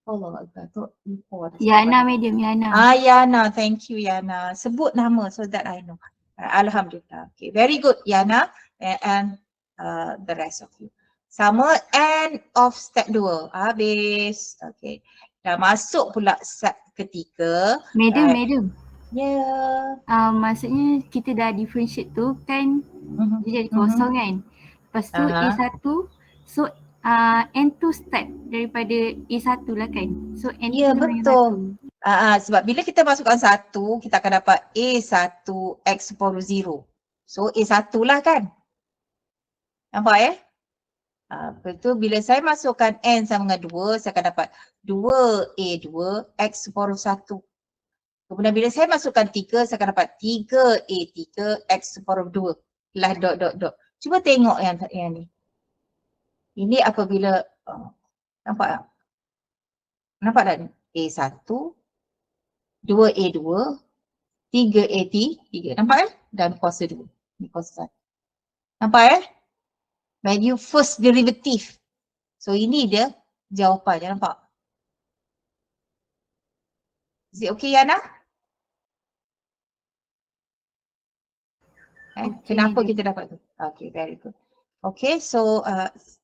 Allah Akbar. Yana madam, Yana. Yana, thank you Yana. Sebut nama so that I know. Alhamdulillah. Okay, very good Yana and the rest of you. Sama end of step 2. Habis. Okay. Dah masuk pula step ketiga. Madam. Yeah. Maksudnya kita dah differentiate tu kan dia jadi kosong kan. Lepas tu A1, so N2 start daripada A1 lah kan. So N2 ya, betul. Sebab bila kita masukkan 1, kita akan dapat A1 X power 0. So A1 lah kan. Nampak Lepas tu bila saya masukkan N sama dengan 2, saya akan dapat 2A2 X power 1. Kemudian bila saya masukkan 3, saya akan dapat 3A3 X power 2. Lah dot. Cuba tengok yang ni. Ini apabila nampak tak? Nampak tak ni? A1, 2A2, 3A3, nampak dan kuasa 2. Ni kuasa 1. Nampak Value first derivative. So ini dia jawapannya, nampak? Is it okay Yana? Kenapa kita dapat tu? Okay, very good. Okay, so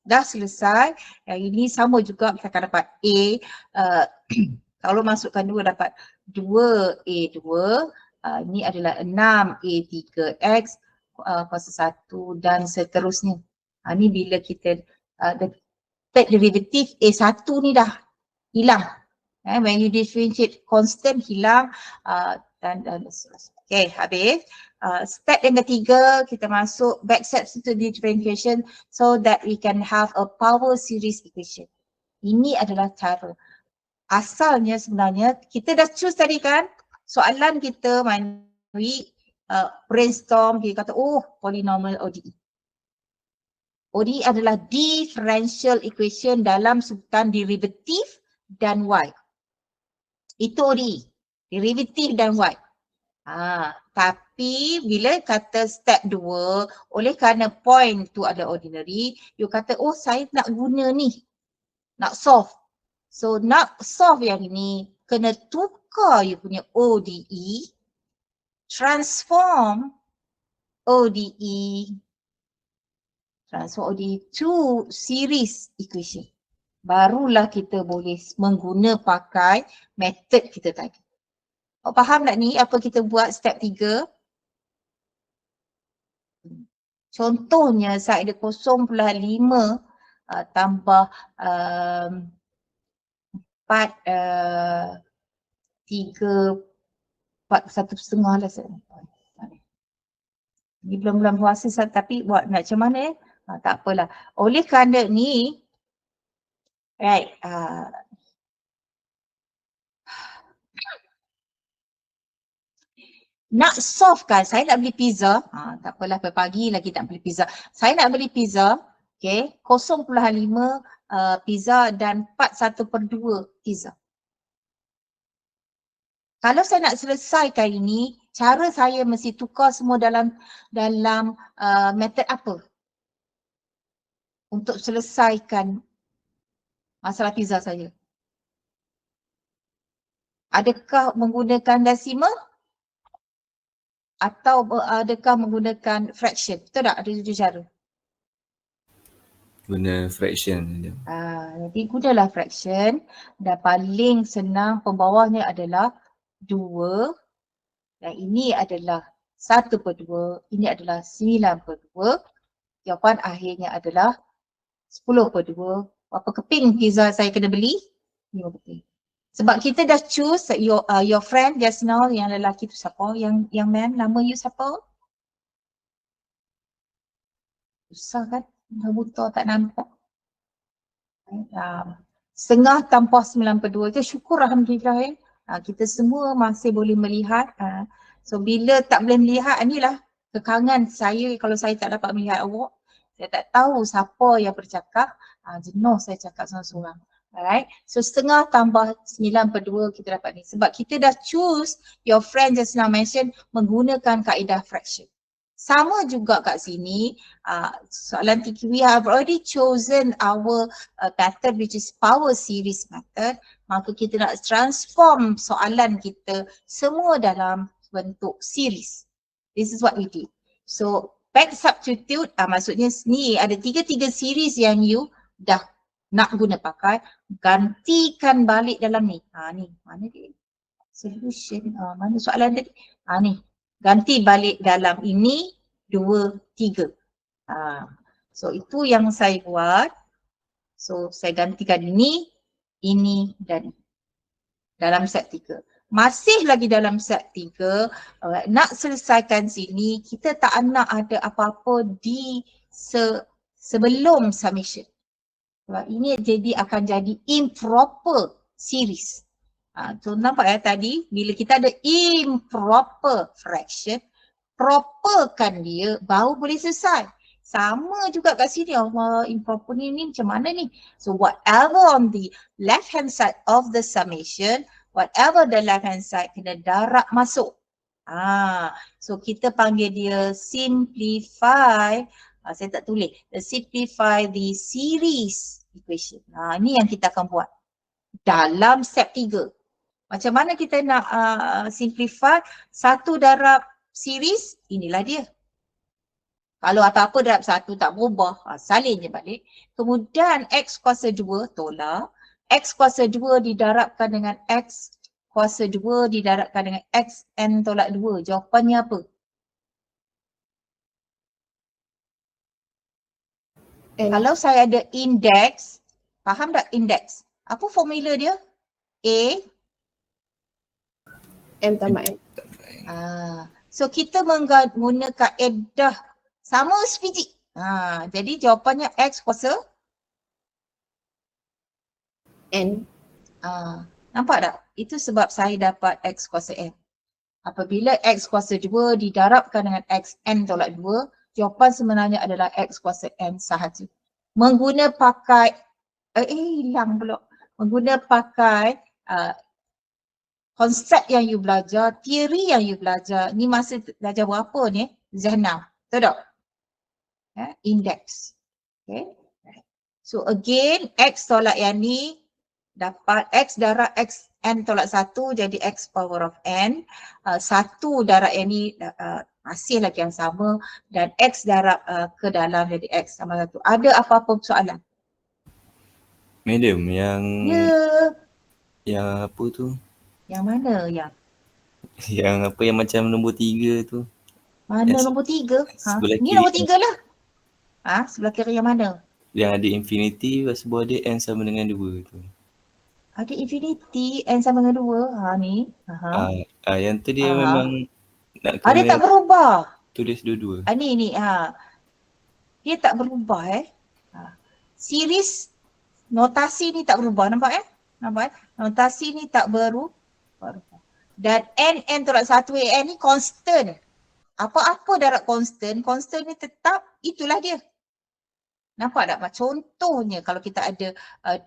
dah selesai. Yang ini sama juga kita akan dapat A. Kalau masukkan 2 dapat 2A2. Ini adalah 6A3X kuasa 1 dan seterusnya. Ini bila kita the third derivative A1 ni dah hilang. When you differentiate constant hilang dan seterusnya. Okay, habis. Step yang ketiga, kita masuk back steps to differentiation so that we can have a power series equation. Ini adalah cara. Asalnya sebenarnya kita dah choose tadi kan, soalan kita we brainstorm, kita kata polynomial ODE. ODE adalah differential equation dalam sebutan derivatif dan y. Itu ODE, derivatif dan y. Tapi bila kata step 2, oleh kerana point tu ada ordinary, you kata saya nak guna ni, nak solve. So nak solve yang ini, kena tukar you punya ODE, transform ODE to series equation. Barulah kita boleh pakai method kita tadi. Faham tak ni apa kita buat step 3? Contohnya saya ada 0.5 tambah 4 1/2 lah saya. Ini belum puasa tapi buat nak macam mana tak apalah. Oleh kerana ni nak solve kan, saya nak beli pizza, tak apalah pagi lagi tak beli pizza. Saya nak beli pizza, okay, 0.5 pizza dan 4/1/2 pizza. Kalau saya nak selesaikan ini, cara saya mesti tukar semua dalam metod apa untuk selesaikan masalah pizza saya. Adakah menggunakan decimal atau adakah menggunakan fraction? Betul tak? Ada tujuh cara. Guna fraction je. Jadi gunalah fraction dan paling senang pembawahnya adalah 2 dan ini adalah 1/2, ini adalah 9/2. Jawapan akhirnya adalah 10/2. Berapa keping pizza saya kena beli? 5 keping. Sebab kita dah choose your friend just now, yang lelaki tu siapa? Yang man, nama you siapa? Susah kan? Dah buta tak nampak. Setengah tanpa 9/2 itu syukur alhamdulillah kita semua masih boleh melihat. So bila tak boleh melihat, inilah kekangan saya kalau saya tak dapat melihat awak. Saya tak tahu siapa yang bercakap. Jenuh saya cakap seorang-seorang. Alright. So setengah tambah 9/2 kita dapat ni. Sebab kita dah choose your friend just now mention menggunakan kaedah fraction. Sama juga kat sini, soalan TQ, we have already chosen our method which is power series method. Maka kita nak transform soalan kita semua dalam bentuk series. This is what we did. So back substitute, maksudnya ni ada tiga series yang you dah nak guna pakai. Gantikan balik dalam ni. Ni, mana dia? Solution, mana soalan tadi? Ni. Ganti balik dalam ini 2, 3. So itu yang saya buat. So saya gantikan ini dan ini. Dalam set 3. Masih lagi dalam set 3. Nak selesaikan sini, kita tak nak ada apa-apa di sebelum submission. Sebab ini akan jadi improper series. So nampak ya tadi, bila kita ada improper fraction, properkan dia baru boleh selesai. Sama juga kat sini, Allah improper ni macam mana ni? So whatever on the left hand side of the summation, whatever the left hand side kena darab masuk. So kita panggil dia simplify. Saya tak tulis. Simplify the series equation. Ini yang kita akan buat dalam step 3. Macam mana kita nak simplify? 1 darab series, inilah dia. Kalau apa-apa darab 1 tak berubah, salin je balik. Kemudian X kuasa 2 tolak. X kuasa 2 didarabkan dengan X kuasa 2 didarabkan dengan X N tolak 2. Jawapannya apa? Kalau saya ada indeks, faham tak indeks? Apa formula dia? A M tambah N. So kita menggunakan kaedah sama sebiji. Jadi jawapannya X kuasa N. Nampak tak? Itu sebab saya dapat X kuasa N. Apabila X kuasa 2 didarabkan dengan X N tolak 2, jawapan sebenarnya adalah X kuasa N sahaja. Mengguna pakai, hilang pula. Mengguna pakai konsep yang you belajar, teori yang you belajar. Ni masa belajar berapa ni? Zahnam. Betul tak? Index. Okay. So again, X tolak yang ni dapat X darab X N tolak 1 jadi X power of N. 1 darab yang ni masih lagi yang sama dan X darab ke dalam jadi X tambah 1. Ada apa-apa soalan? Madam, yang apa tu? Yang mana yang? Yang apa yang macam nombor 3 tu? Mana nombor 3? Sebelah Ni kiri. nombor 3 lah. Sebelah kiri yang mana? Yang ada infinity, lepas bawah dia N sama dengan 2 tu. Ada infinity, N sama dengan 2. Ni. Yang tu dia memang nak Dia tak berubah. tulis dua-dua. Ni. Dia tak berubah Series notasi ni tak berubah. Nampak Nampak Notasi ni tak berubah. Dan N tolak 1 N ni constant. Apa-apa darab constant ni tetap itulah dia. Nampak tak? Contohnya kalau kita ada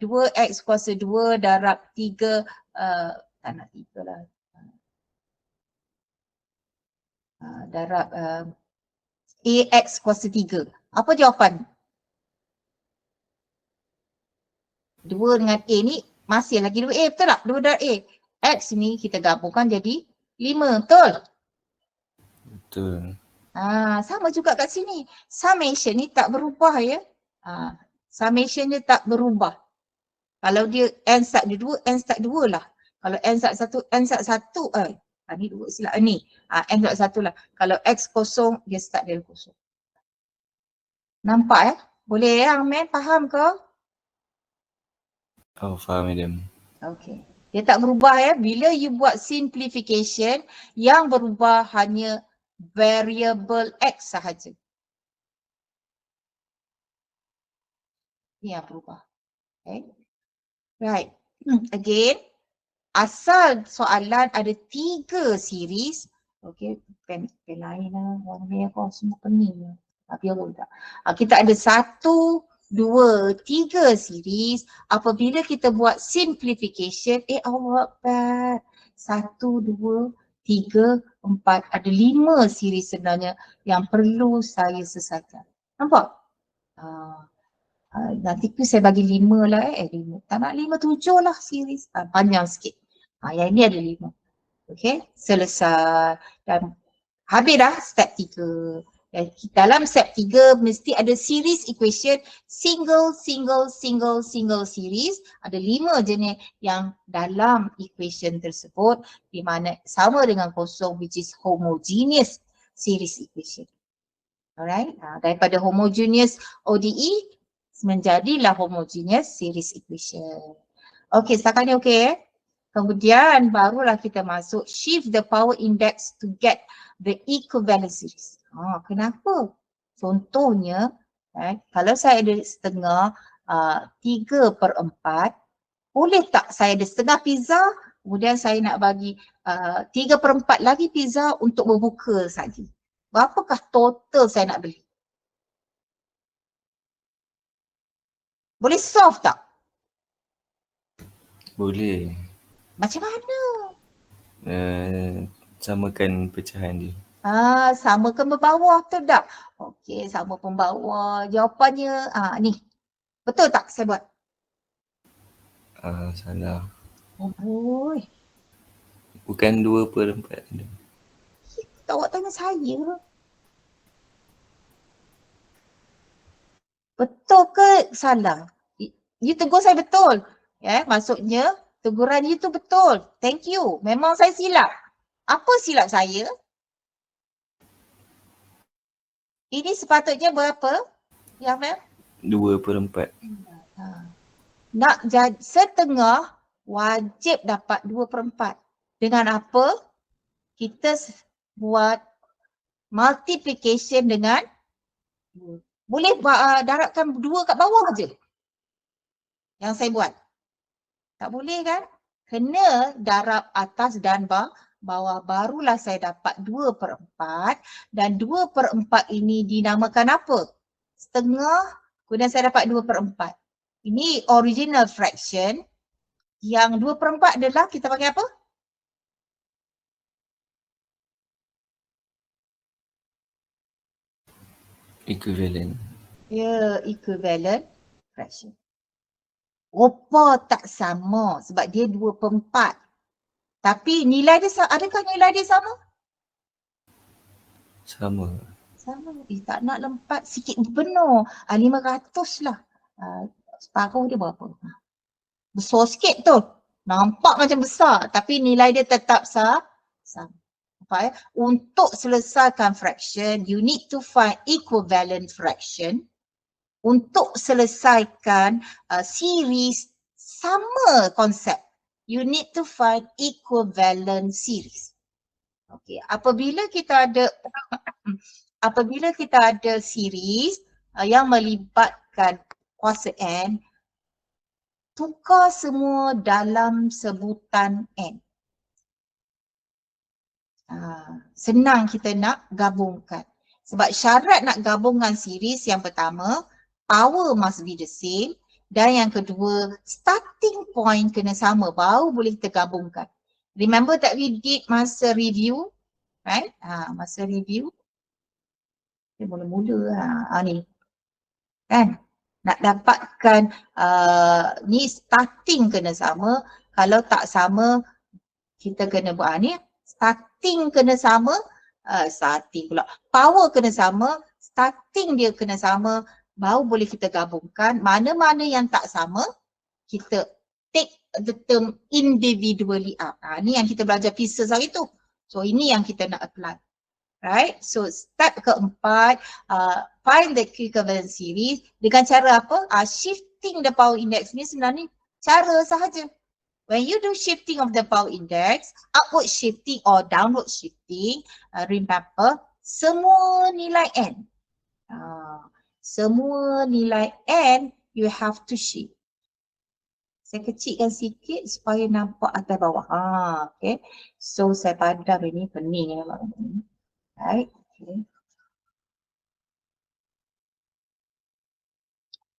2x kuasa 2 darab 3, tak nak 3 lah. darab AX kuasa 3. Apa jawapan? 2 dengan A ni masih lagi 2A, betul tak? 2 darab A. X ni kita gabungkan jadi 5, betul? Betul. Sama juga kat sini. Summation ni tak berubah ya. Summation dia tak berubah. Kalau dia N start dia 2, N start 2 lah. Kalau N start 1, N start 1, ni 2 silap ni. N start 1 lah. Kalau X kosong, dia start dari kosong. Nampak ya? Boleh ya, Ahmed? Faham ke? Oh, faham madam. Okay. Dia tak berubah ya. Bila you buat simplification, yang berubah hanya variable X sahaja. Ini yang berubah. Okay. Right. Again, asal soalan ada 3 series. Okay, pen lain lah. Warna merah kau semua pening lah. Biar tak. Kita ada 1, 2, 3 series. Apabila kita buat simplification, Allah Akbar. 1, 2, 3, 4. Ada 5 series sebenarnya yang perlu saya selesaikan. Nampak? Nanti tu saya bagi 5 lah 5. Tak nak 5, 7 lah series. Panjang sikit. Yang ini ada 5. Okay, selesai. Dan habis dah step 3. Dalam step 3 mesti ada series equation single series. Ada 5 jenis yang dalam equation tersebut di mana sama dengan kosong, which is homogeneous series equation. Alright, daripada homogeneous ODE menjadilah homogeneous series equation. Okay, setakat ni okay. Kemudian barulah kita masuk shift the power index to get the equivalent series. Kenapa? Contohnya, kalau saya ada setengah 3/4, boleh tak saya ada setengah pizza, kemudian saya nak bagi 3/4 lagi pizza untuk berbuka saja. Berapakah total saya nak beli? Boleh solve tak? Boleh. Macam mana? Samakan pecahan dia. Samakan berbawah, betul tak? Okey, sama pembawah. Jawapannya ni. Betul tak saya buat? Salah. Oh boy. Bukan 2/4. Tak awak tanya saya. Betul ke salah? You tegur saya betul. Maksudnya teguran you tu betul. Thank you. Memang saya silap. Apa silap saya? Ini sepatutnya berapa? Ya, Mel? 2/4. Nak jadi setengah, wajib dapat 2/4. Dengan apa? Kita buat multiplication dengan 2. Boleh darabkan 2 kat bawah je. Yang saya buat. Tak boleh kan? Kena darab atas dan bawah, barulah saya dapat 2/4 dan 2/4 ini dinamakan apa? Setengah, kemudian saya dapat 2/4. Ini original fraction. Yang 2/4 adalah kita panggil apa? Equivalent. Ya, equivalent fraction. Rupa tak sama sebab dia 2/4. Tapi nilai dia, adakah nilai dia sama? Sama. Sama. Tak nak lempat sikit penuh. 500 lah. Separuh dia berapa? Besar sikit tu. Nampak macam besar tapi nilai dia tetap sama. Untuk selesaikan fraction, you need to find equivalent fraction. Untuk selesaikan series, sama konsep. You need to find equivalent series. Okay, apabila kita ada series yang melibatkan kuasa N, tukar semua dalam sebutan N. Senang kita nak gabungkan. Sebab syarat nak gabungkan series yang pertama, power must be the same. Dan yang kedua, starting point kena sama, baru boleh kita gabungkan. Remember that we did masa review? Right? Masa review, dia mula-mula ni. Kan? Nak dapatkan ni starting kena sama. Kalau tak sama, kita kena buat ni. Starting kena sama. Starting pula. Power kena sama. Starting dia kena sama. Baru boleh kita gabungkan. Mana-mana yang tak sama, kita take the term individually up. Ni yang kita belajar pieces hari tu. So ini yang kita nak apply. Right? So step keempat, find the equivalent series dengan cara apa? Shifting the power index ni sebenarnya cara sahaja. When you do shifting of the power index, upward shifting or downward shifting, remember semua nilai n. Semua nilai n you have to shift. Saya kecilkan sikit supaya nampak atas bawah. Okay. So saya padam ini pening. Right. Okay.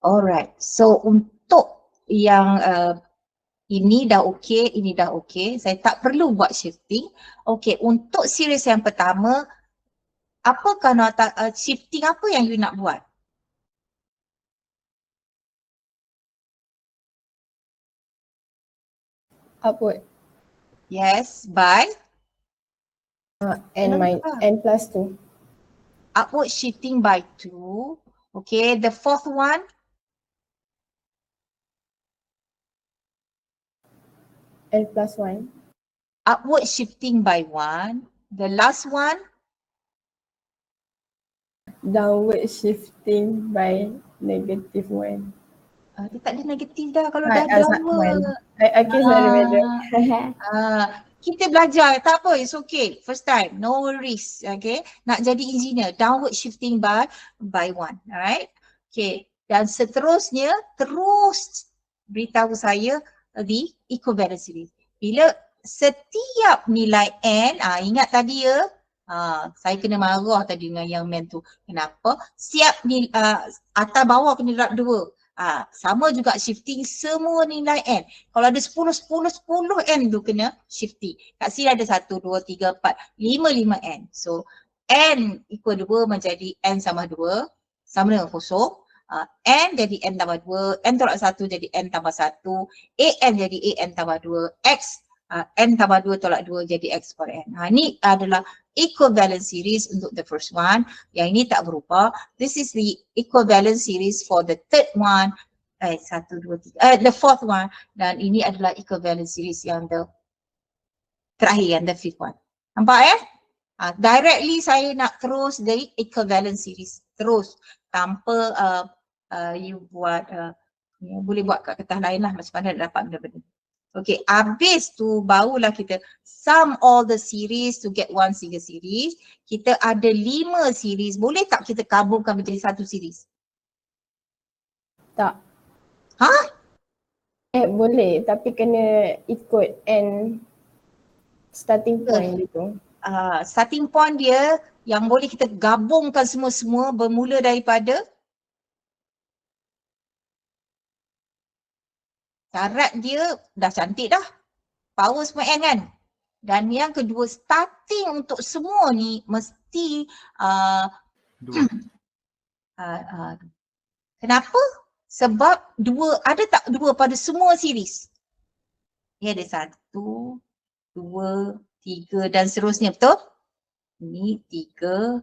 Alright. So untuk yang ini dah okey, ini dah okey. Saya tak perlu buat shifting. Okey, untuk series yang pertama, apakah shifting apa yang you nak buat? Upward. Yes, by N plus 2. upward shifting by 2. Okay, the fourth one. N plus 1. Upward shifting by 1. The last one. Downward shifting by negative 1. Dia tak ada negatif dah kalau Right, dah as not downward. I can remember. Kita belajar, tak apa, it's okay. First time, no worries, okay. Nak jadi engineer, downward shifting by 1, alright. Okay, dan seterusnya, terus beritahu saya the equivalent series. Bila setiap nilai n, ingat tadi ya, saya kena marah tadi dengan yang men tu. Kenapa? Siap atas bawah kena darab 2. Sama juga shifting semua nilai n. Kalau ada 10 n tu kena shifting. Kat sini ada 1, 2, 3, 4, 5 n. So n equal 2 menjadi n sama 2 sama dengan kosong. N jadi n tambah 2, n tolak 1 jadi n tambah 1, an jadi an tambah 2, x n tambah 2 tolak 2 jadi x per n. Ni adalah equivalent series untuk the first one. Yang ini tak berubah. This is the equivalent series for the third one. 1, 2, 3. The fourth one. Dan ini adalah equivalent series yang the terakhir, yang the fifth one. Nampak ya? Directly saya nak terus the equivalent series. Terus. Tanpa you buat, boleh buat kat kertas lain lah macam mana nak dapat benda-benda. Okay, habis tu barulah kita sum all the series to get one single series. Kita ada 5 series. Boleh tak kita gabungkan menjadi satu series? Tak. Ha? Boleh, tapi kena ikut n starting point gitu. Starting point dia yang boleh kita gabungkan semua-semua bermula daripada syarat dia dah cantik dah. Power semua n kan? Dan yang kedua, starting untuk semua ni mesti kenapa? Sebab ada tak 2 pada semua series? Dia ada 1, 2, 3 dan seterusnya, betul? Ini 3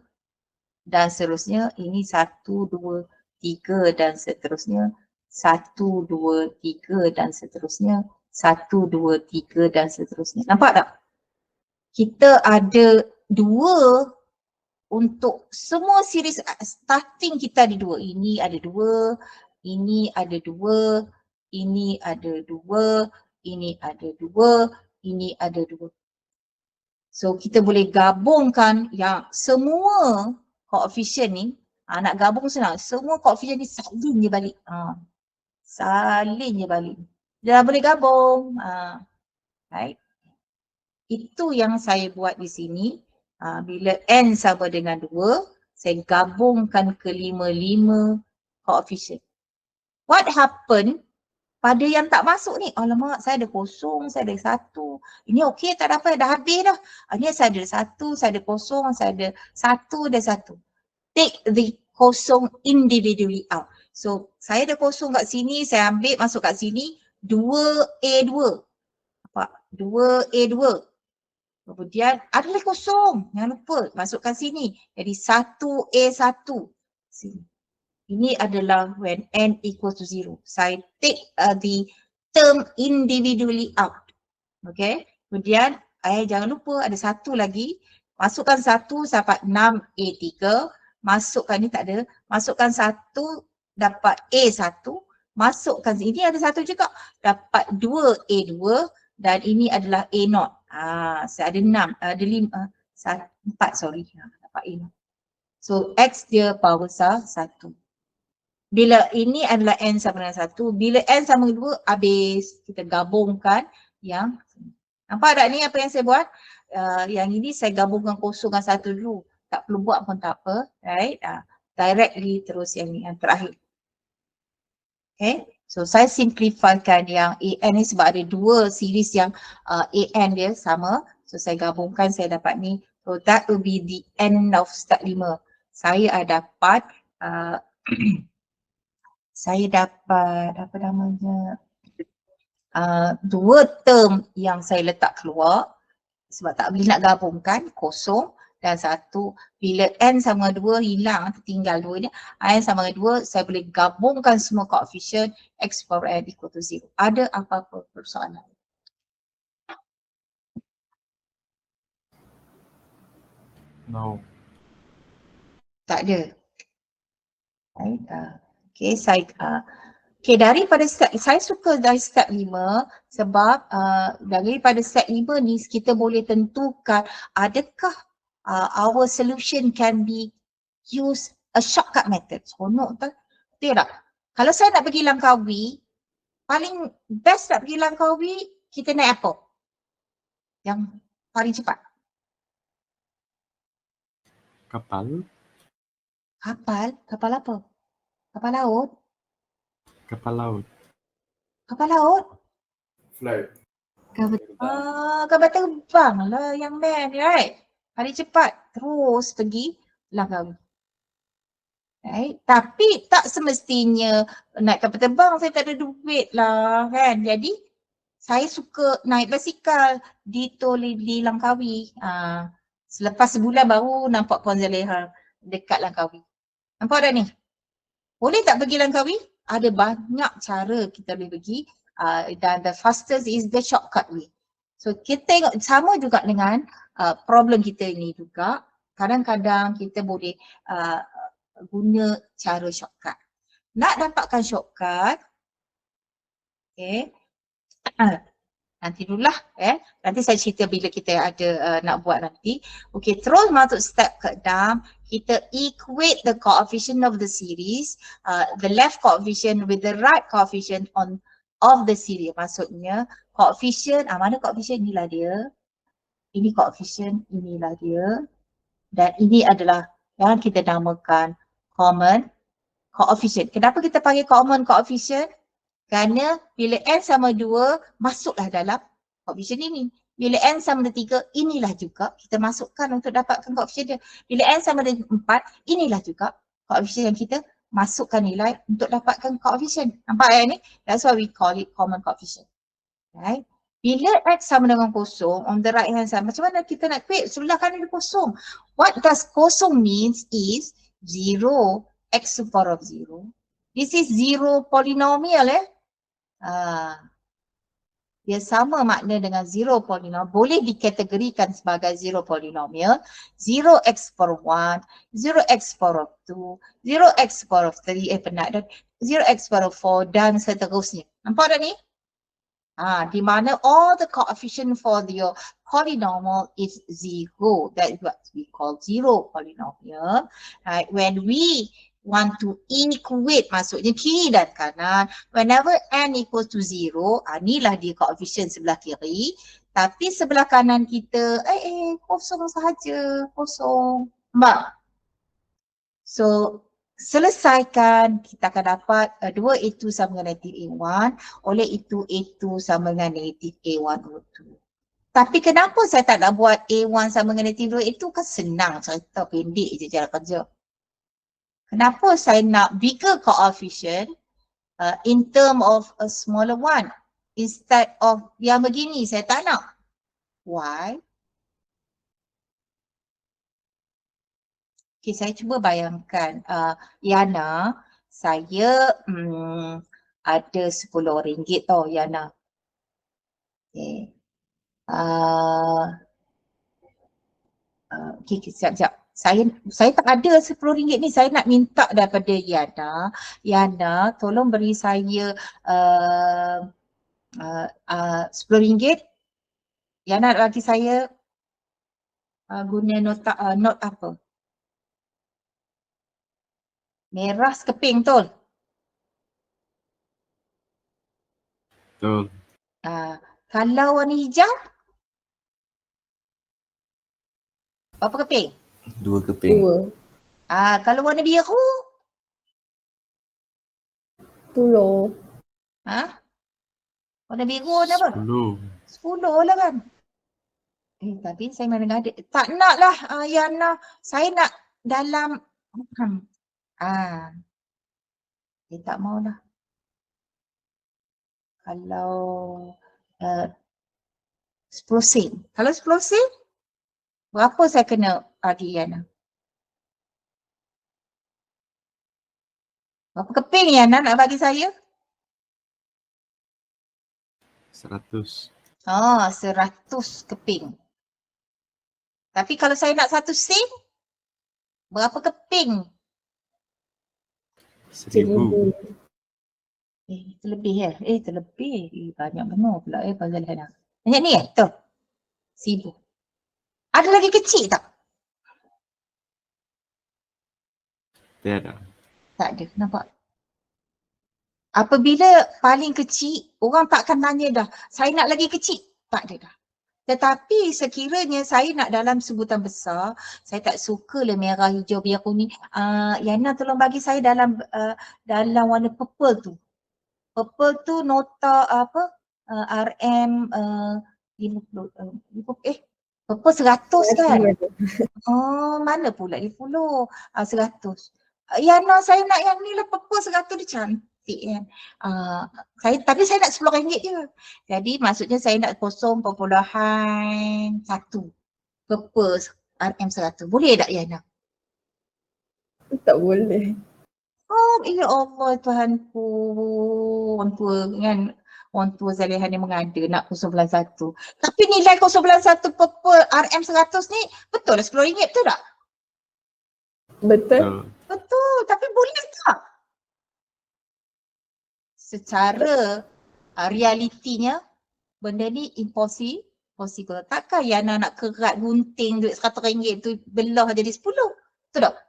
dan seterusnya. Ini 1, 2, 3 dan seterusnya. 1, 2, 3 dan seterusnya. 1, 2, 3 dan seterusnya. Nampak tak? Kita ada 2 untuk semua series starting kita ada 2. Ini ada 2, ini ada 2, ini ada 2, ini ada 2, ini ada 2. So kita boleh gabungkan yang semua koefisien ni, nak gabung senang. Semua koefisien ni salin je balik. Salin je balik. Dah boleh gabung. Right. Itu yang saya buat di sini. Bila n sama dengan 2, saya gabungkan ke 5 koefisien. What happen Pada yang tak masuk ni, alamak saya ada kosong, saya ada satu. Ini okey tak dapat, dah habis dah. Ini saya ada satu, saya ada kosong, saya ada satu, ada satu. Take the kosong individually out. So saya ada kosong kat sini, saya ambil masuk kat sini, 2A2. Nampak? 2A2. Kemudian ada lagi kosong, jangan lupa masukkan sini. Jadi 1A1. Sini. Ini adalah when n equals to 0. Saya take the term individually out. Okay. Kemudian jangan lupa ada satu lagi. Masukkan 1 dapat 6A3. Masukkan ni tak ada. Masukkan 1 dapat A1. Masukkan ini ada satu juga. Dapat 2A2 dan ini adalah A0. Saya ada 6, ada 5, 4 sorry. Dapat A0. So X dia power besar 1. Bila ini adalah N sama dengan 1, bila N sama dengan 2, habis kita gabungkan yang nampak tak ni apa yang saya buat? Yang ini saya gabungkan kosong dengan 1 dulu. Tak perlu buat pun tak apa, right? Directly terus yang ni, yang terakhir. Okay, so saya simplifykan yang AN ni sebab ada dua series yang AN dia sama. So saya gabungkan, saya dapat ni. So that will be the end of step 5. Saya dapat saya dapat apa namanya, dua term yang saya letak keluar sebab tak boleh nak gabungkan, kosong dan 1. Bila N sama 2 hilang, tertinggal 2 ni, N sama 2, saya boleh gabungkan semua koefisien X power N equal to 0. Ada apa-apa persoalan? No. Tak ada. Okay, okay, daripada step, saya suka dari step 5 sebab daripada step 5 ni kita boleh tentukan adakah our solution can be use a shortcut method. Seronok tak? Betul tak? Kalau saya nak pergi Langkawi, paling best nak pergi Langkawi, kita naik apa? Yang paling cepat? Kapal. Kapal? Kapal apa? Kapal laut? Kapal laut. Kapal laut? Flight. Kapal terbang lah yang man, right? Paling cepat terus pergi Langkawi. Right? Tapi tak semestinya naik kapal terbang, saya tak ada duit lah kan. Jadi saya suka naik basikal di tol di Langkawi. Selepas sebulan baru nampak Puan Zaleha dekat Langkawi. Nampak dah ni? Boleh tak pergi Langkawi? Ada banyak cara kita boleh pergi dan the fastest is the shortcut way. So kita tengok sama juga dengan problem kita ini juga. Kadang-kadang kita boleh guna cara shortcut. Nak dapatkan shortcut, okay, nanti dululah nanti saya cerita bila kita ada nak buat nanti. Okay, terus masuk step ke-6, kita equate the coefficient of the series, the left coefficient with the right coefficient of the series. Maksudnya coefficient, mana coefficient, inilah dia, ini coefficient, inilah dia, dan ini adalah yang kita namakan common coefficient. Kenapa kita panggil common coefficient? Kerana bila N sama 2, masuklah dalam coefficient ini. Bila N sama dengan 3, inilah juga kita masukkan untuk dapatkan coefficient dia. Bila N sama dengan 4, inilah juga coefficient yang kita masukkan nilai untuk dapatkan coefficient. Nampak ni? That's why we call it common coefficient. Right? Bila X sama dengan kosong, on the right hand side, macam mana kita nak create? Sebelah kanan ada kosong. What does kosong means is 0, X to the power of 0. This is 0 polynomial dia sama makna dengan 0 polinomial, boleh dikategorikan sebagai 0 polinomial, 0x power 1, 0x power 2, 0x power 3, penat dah, 0x power 4 dan seterusnya. Nampak tak ni? Di mana all the coefficient for your polynomial is 0. That's what we call 0 polynomial. Right? When we want to equate, maksudnya kiri dan kanan, whenever n equals to 0, inilah dia coefficient sebelah kiri, tapi sebelah kanan kita kosong sahaja, kosong. Nampak? So selesaikan, kita akan dapat 2A2 sama dengan negatif A1, oleh itu A2 sama dengan negatif A1 O2. Tapi kenapa saya tak nak buat A1 sama dengan negatif 2, itu kan senang cerita, pendek je cara kerja. Kenapa saya nak bigger coefficient in term of a smaller one instead of yang begini, saya tak nak. Why? Okay, saya cuba bayangkan Yana, saya ada RM10 tau Yana. Okay. Okay, sekejap. Saya tak ada RM10 ni, saya nak minta daripada Yana. Yana, tolong beri saya RM10. Yana nak bagi saya guna note apa? Merah sekeping, betul? Betul. Kalau warna hijau? Berapa keping? 2 keping. 2. Kalau warna biru? 10. Warna biru warna apa? 10. 10 lah kan? Tapi saya mana ada. Tak nak lah Yana. Saya nak dalam saya tak maulah. Kalau 10 sen. Kalau 10 sen, berapa saya kena bagi Yana? Berapa keping Yana nak bagi saya? 100. 100 keping. Tapi kalau saya nak 1 sen, berapa keping? 1000. Terlebih terlebih. Banyak benar pula Fazal Hana. Banyak ni tu. 1000. Ada lagi kecil tak? Tiada. Tak ada, nampak? Apabila paling kecil, orang takkan tanya dah, saya nak lagi kecil. Tak ada dah. Tetapi sekiranya saya nak dalam sebutan besar, saya tak suka lah merah, hijau, biar kuning. Yana tolong bagi saya dalam warna purple tu. Purple tu nota apa? RM 50. Purple 100 kan? Mana pula 50? 100. Yana saya nak yang ni lah, purple 100 dia cantik kan. Tapi saya nak RM10 je. Jadi maksudnya saya nak 0.1 purple RM100. Boleh tak Yana? Tak boleh. Ya Allah Tuhanku. Orang tua kan. Orang tua Zalihan yang mengada nak 0.1. Tapi nilai 0.1 purple RM100 ni betul lah RM10, betul tak? Betul. Betul, tapi boleh tak? Secara realitinya benda ni impossible. Takkan Yana nak kerat gunting duit RM100 tu belah jadi 10. Betul tak?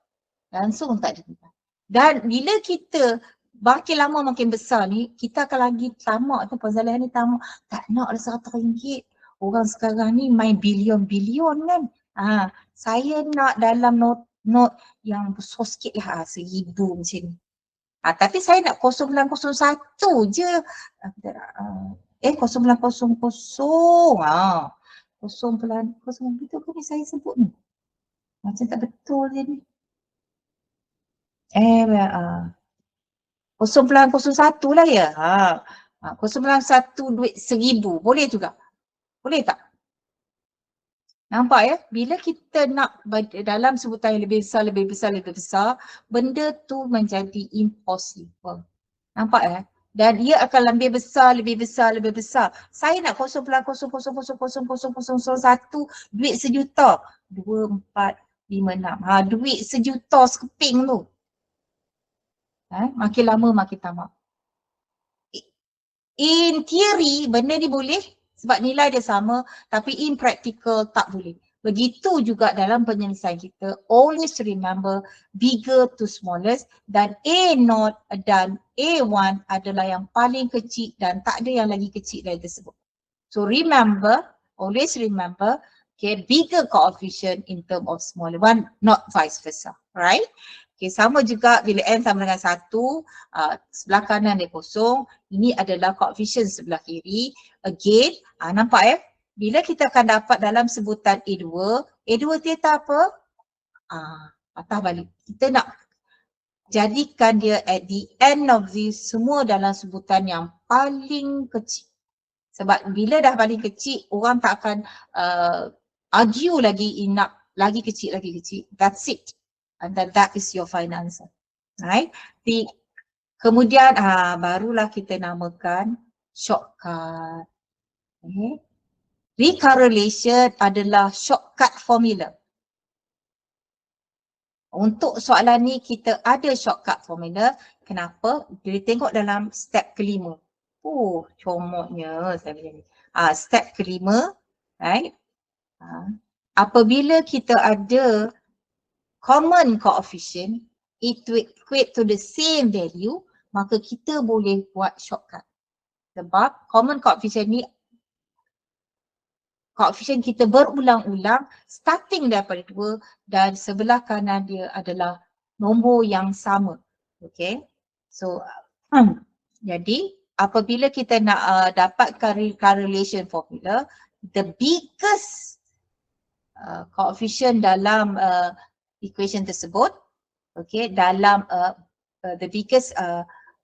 Langsung tak ada. Dan bila kita makin lama makin besar ni, kita akan lagi tamak tu, Fazalihan ni tamak. Tak nak lah RM100. Orang sekarang ni main bilion-bilion kan. Saya nak dalam note yang besar sikit lah, 1000 macam ni. Tapi saya nak 0901 je. 0900. 0 betul ke ni saya sebut ni? Macam tak betul je ni. 0.01 lah ya. 0.1 duit 1000. Boleh juga. Boleh tak? Nampak ya? Bila kita nak dalam sebutan yang lebih besar, benda tu menjadi impossible. Nampak ya? Dan ia akan lebih besar. Saya nak 0.0000001 duit sejuta. 2456. Duit sejuta sekeping tu. Makin lama makin tamak. In theory benda ni boleh sebab nilai dia sama, tapi in practical tak boleh. Begitu juga dalam penyelesaian kita, always remember bigger to smallest, dan A0 dan A1 adalah yang paling kecil dan tak ada yang lagi kecil dari tersebut. So remember, always remember, okay, bigger coefficient in term of smaller one, not vice versa, right? Okay, sama juga bila n sama dengan 1, sebelah kanan dia kosong. Ini adalah koefisien sebelah kiri. Again, nampak bila kita akan dapat dalam sebutan A2 theta apa? Patah balik. Kita nak jadikan dia at the end of this semua dalam sebutan yang paling kecil. Sebab bila dah paling kecil, orang tak akan argue lagi nak lagi kecil. That's it. And that is your final answer. Right? Kemudian barulah kita namakan shortcut. Okay. Recorrelation adalah shortcut formula. Untuk soalan ni kita ada shortcut formula. Kenapa? Bila tengok dalam step kelima. Comotnya saya ni. Step kelima, right? Apabila kita ada common coefficient, it will equate to the same value, maka kita boleh buat shortcut. Sebab common coefficient ni, coefficient kita berulang-ulang starting daripada 2 dan sebelah kanan dia adalah nombor yang sama. Okay. So, jadi apabila kita nak dapatkan correlation formula, the biggest coefficient dalam equation tersebut, okay, dalam the biggest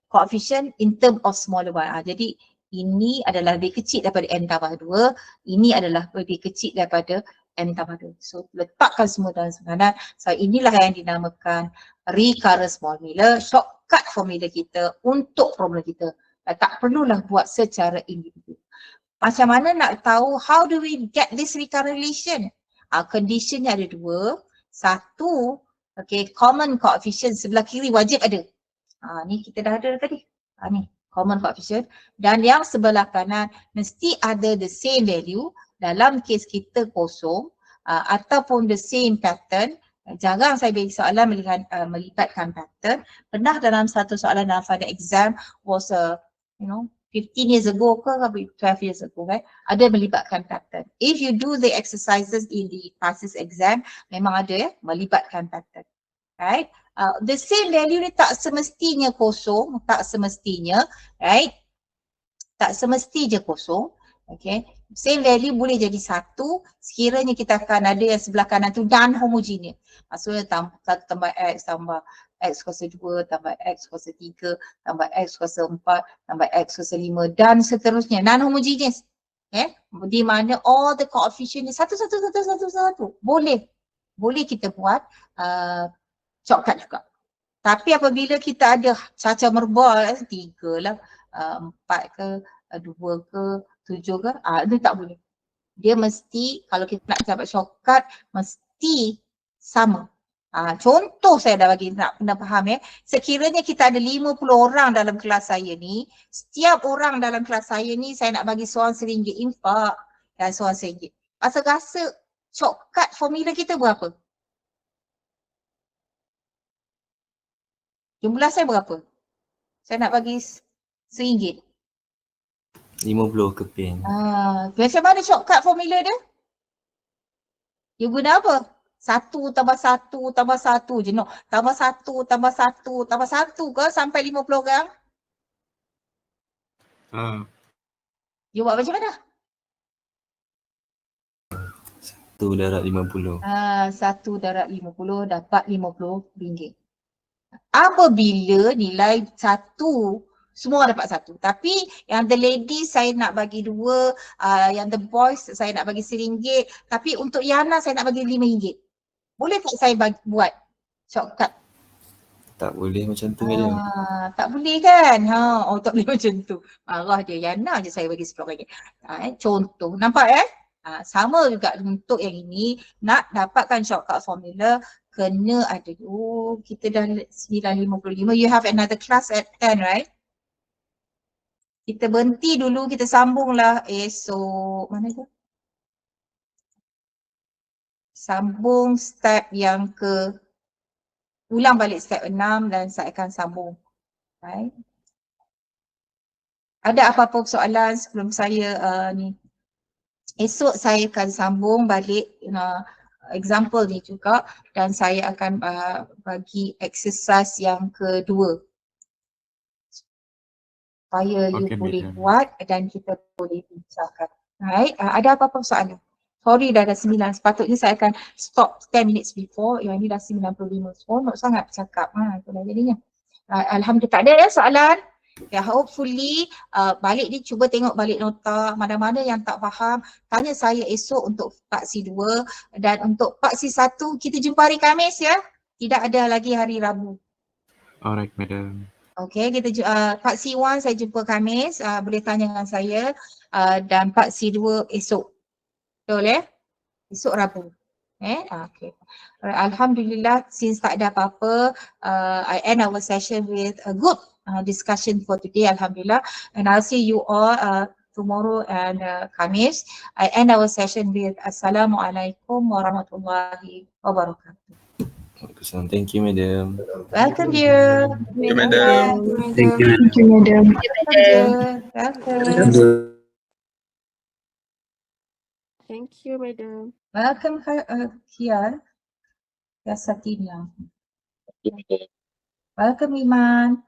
coefficient in term of smaller one. Jadi ini adalah lebih kecil daripada n tambah 2, ini adalah lebih kecil daripada n tambah 2. So letakkan semua dalam semanan. So inilah yang dinamakan recurrence formula, shortcut formula kita untuk problem kita. Tak perlulah buat secara individu. Macam mana nak tahu how do we get this recorrelation? Conditionnya ada 2. Satu, okay, common coefficient sebelah kiri wajib ada. Ni kita dah ada tadi. Ni common coefficient. Dan yang sebelah kanan mesti ada the same value. Dalam kes kita kosong ataupun the same pattern. Jarang saya bagi soalan melibatkan pattern. Pernah dalam satu soalan dalam final exam was 15 years ago ke 12 years ago, right? Ada melibatkan pattern. If you do the exercises in the passes exam, memang ada melibatkan pattern. Right? The same value ni tak semestinya kosong, tak semestinya, right? Tak semestinya kosong. Okay. Same value boleh jadi 1 sekiranya kita akan ada yang sebelah kanan tu non-homogeneous. Maksudnya 1 tambah X tambah X kuasa 2 tambah X kuasa 3 tambah X kuasa 4 tambah X kuasa 5 dan seterusnya. Non-homogeneous. Okay. Di mana all the coefficient ni satu. Boleh kita buat shortcut juga. Tapi apabila kita ada cacah merbal 3 lah, 4 ke, 2 ke, 7 ke, itu tak boleh. Dia mesti, kalau kita nak dapat shortcut, mesti sama. Contoh saya dah bagi, nak kena faham sekiranya kita ada 50 orang dalam kelas saya ni, setiap orang dalam kelas saya ni saya nak bagi seorang RM1 infak dan seorang RM1. Rasa shortcut formula kita berapa? Jumlah saya berapa? Saya nak bagi RM1. 50 keping. Macam mana shortcut formula dia? Dia guna apa? 1 tambah 1 tambah 1 je. No. Tambah 1 tambah 1 tambah 1 ke sampai 50 orang? Dia buat macam mana? 1 darab 50. 1 darab 50 dapat RM50. Apabila nilai 1, semua dapat 1. Tapi yang the ladies saya nak bagi 2, yang the boys saya nak bagi RM1. Tapi untuk Yana saya nak bagi RM5. Boleh tak saya buat shortcut? Tak boleh macam tu madam. Tak boleh kan? Tak boleh macam tu. Marah dia, Yana je saya bagi RM10. Contoh, nampak sama juga untuk yang ini, nak dapatkan shortcut formula kena ada. Kita dah 9.55. You have another class at 10, right? Kita berhenti dulu, kita sambunglah esok. Mana tu? Sambung step yang ulang balik step 6 dan saya akan sambung. Right? Ada apa-apa soalan sebelum saya ni? Esok saya akan sambung balik example ni juga dan saya akan bagi exercise yang kedua supaya you Okay, boleh madam. buat dan kita boleh bincangkan. Right, ada apa-apa soalan? Sorry dah 9, sepatutnya saya akan stop 10 minutes before, yang ni dah 95, seronok sangat bercakap. Itulah jadinya. Alhamdulillah tak ada ya soalan. Ya, hopefully balik ni cuba tengok balik nota, mana-mana yang tak faham tanya saya esok untuk paksi 2 dan untuk paksi 1 kita jumpa hari Khamis ya. Tidak ada lagi hari Rabu. Alright, madam. Okay, kita paksi 1 saya jumpa Khamis, boleh tanya dengan saya dan paksi 2 esok. Betul ya? Esok Rabu. Okay. Alhamdulillah, since tak ada apa-apa, I end our session with a good discussion for today, Alhamdulillah. And I'll see you all tomorrow and Khamis. I end our session with Assalamualaikum warahmatullahi wabarakatuh. Thank you, madam. Welcome dear. Thank you, madam. Thank you. Thank you, madam. Welcome. Thank you, madam. Welcome Kian. Ya Satina. Welcome Iman.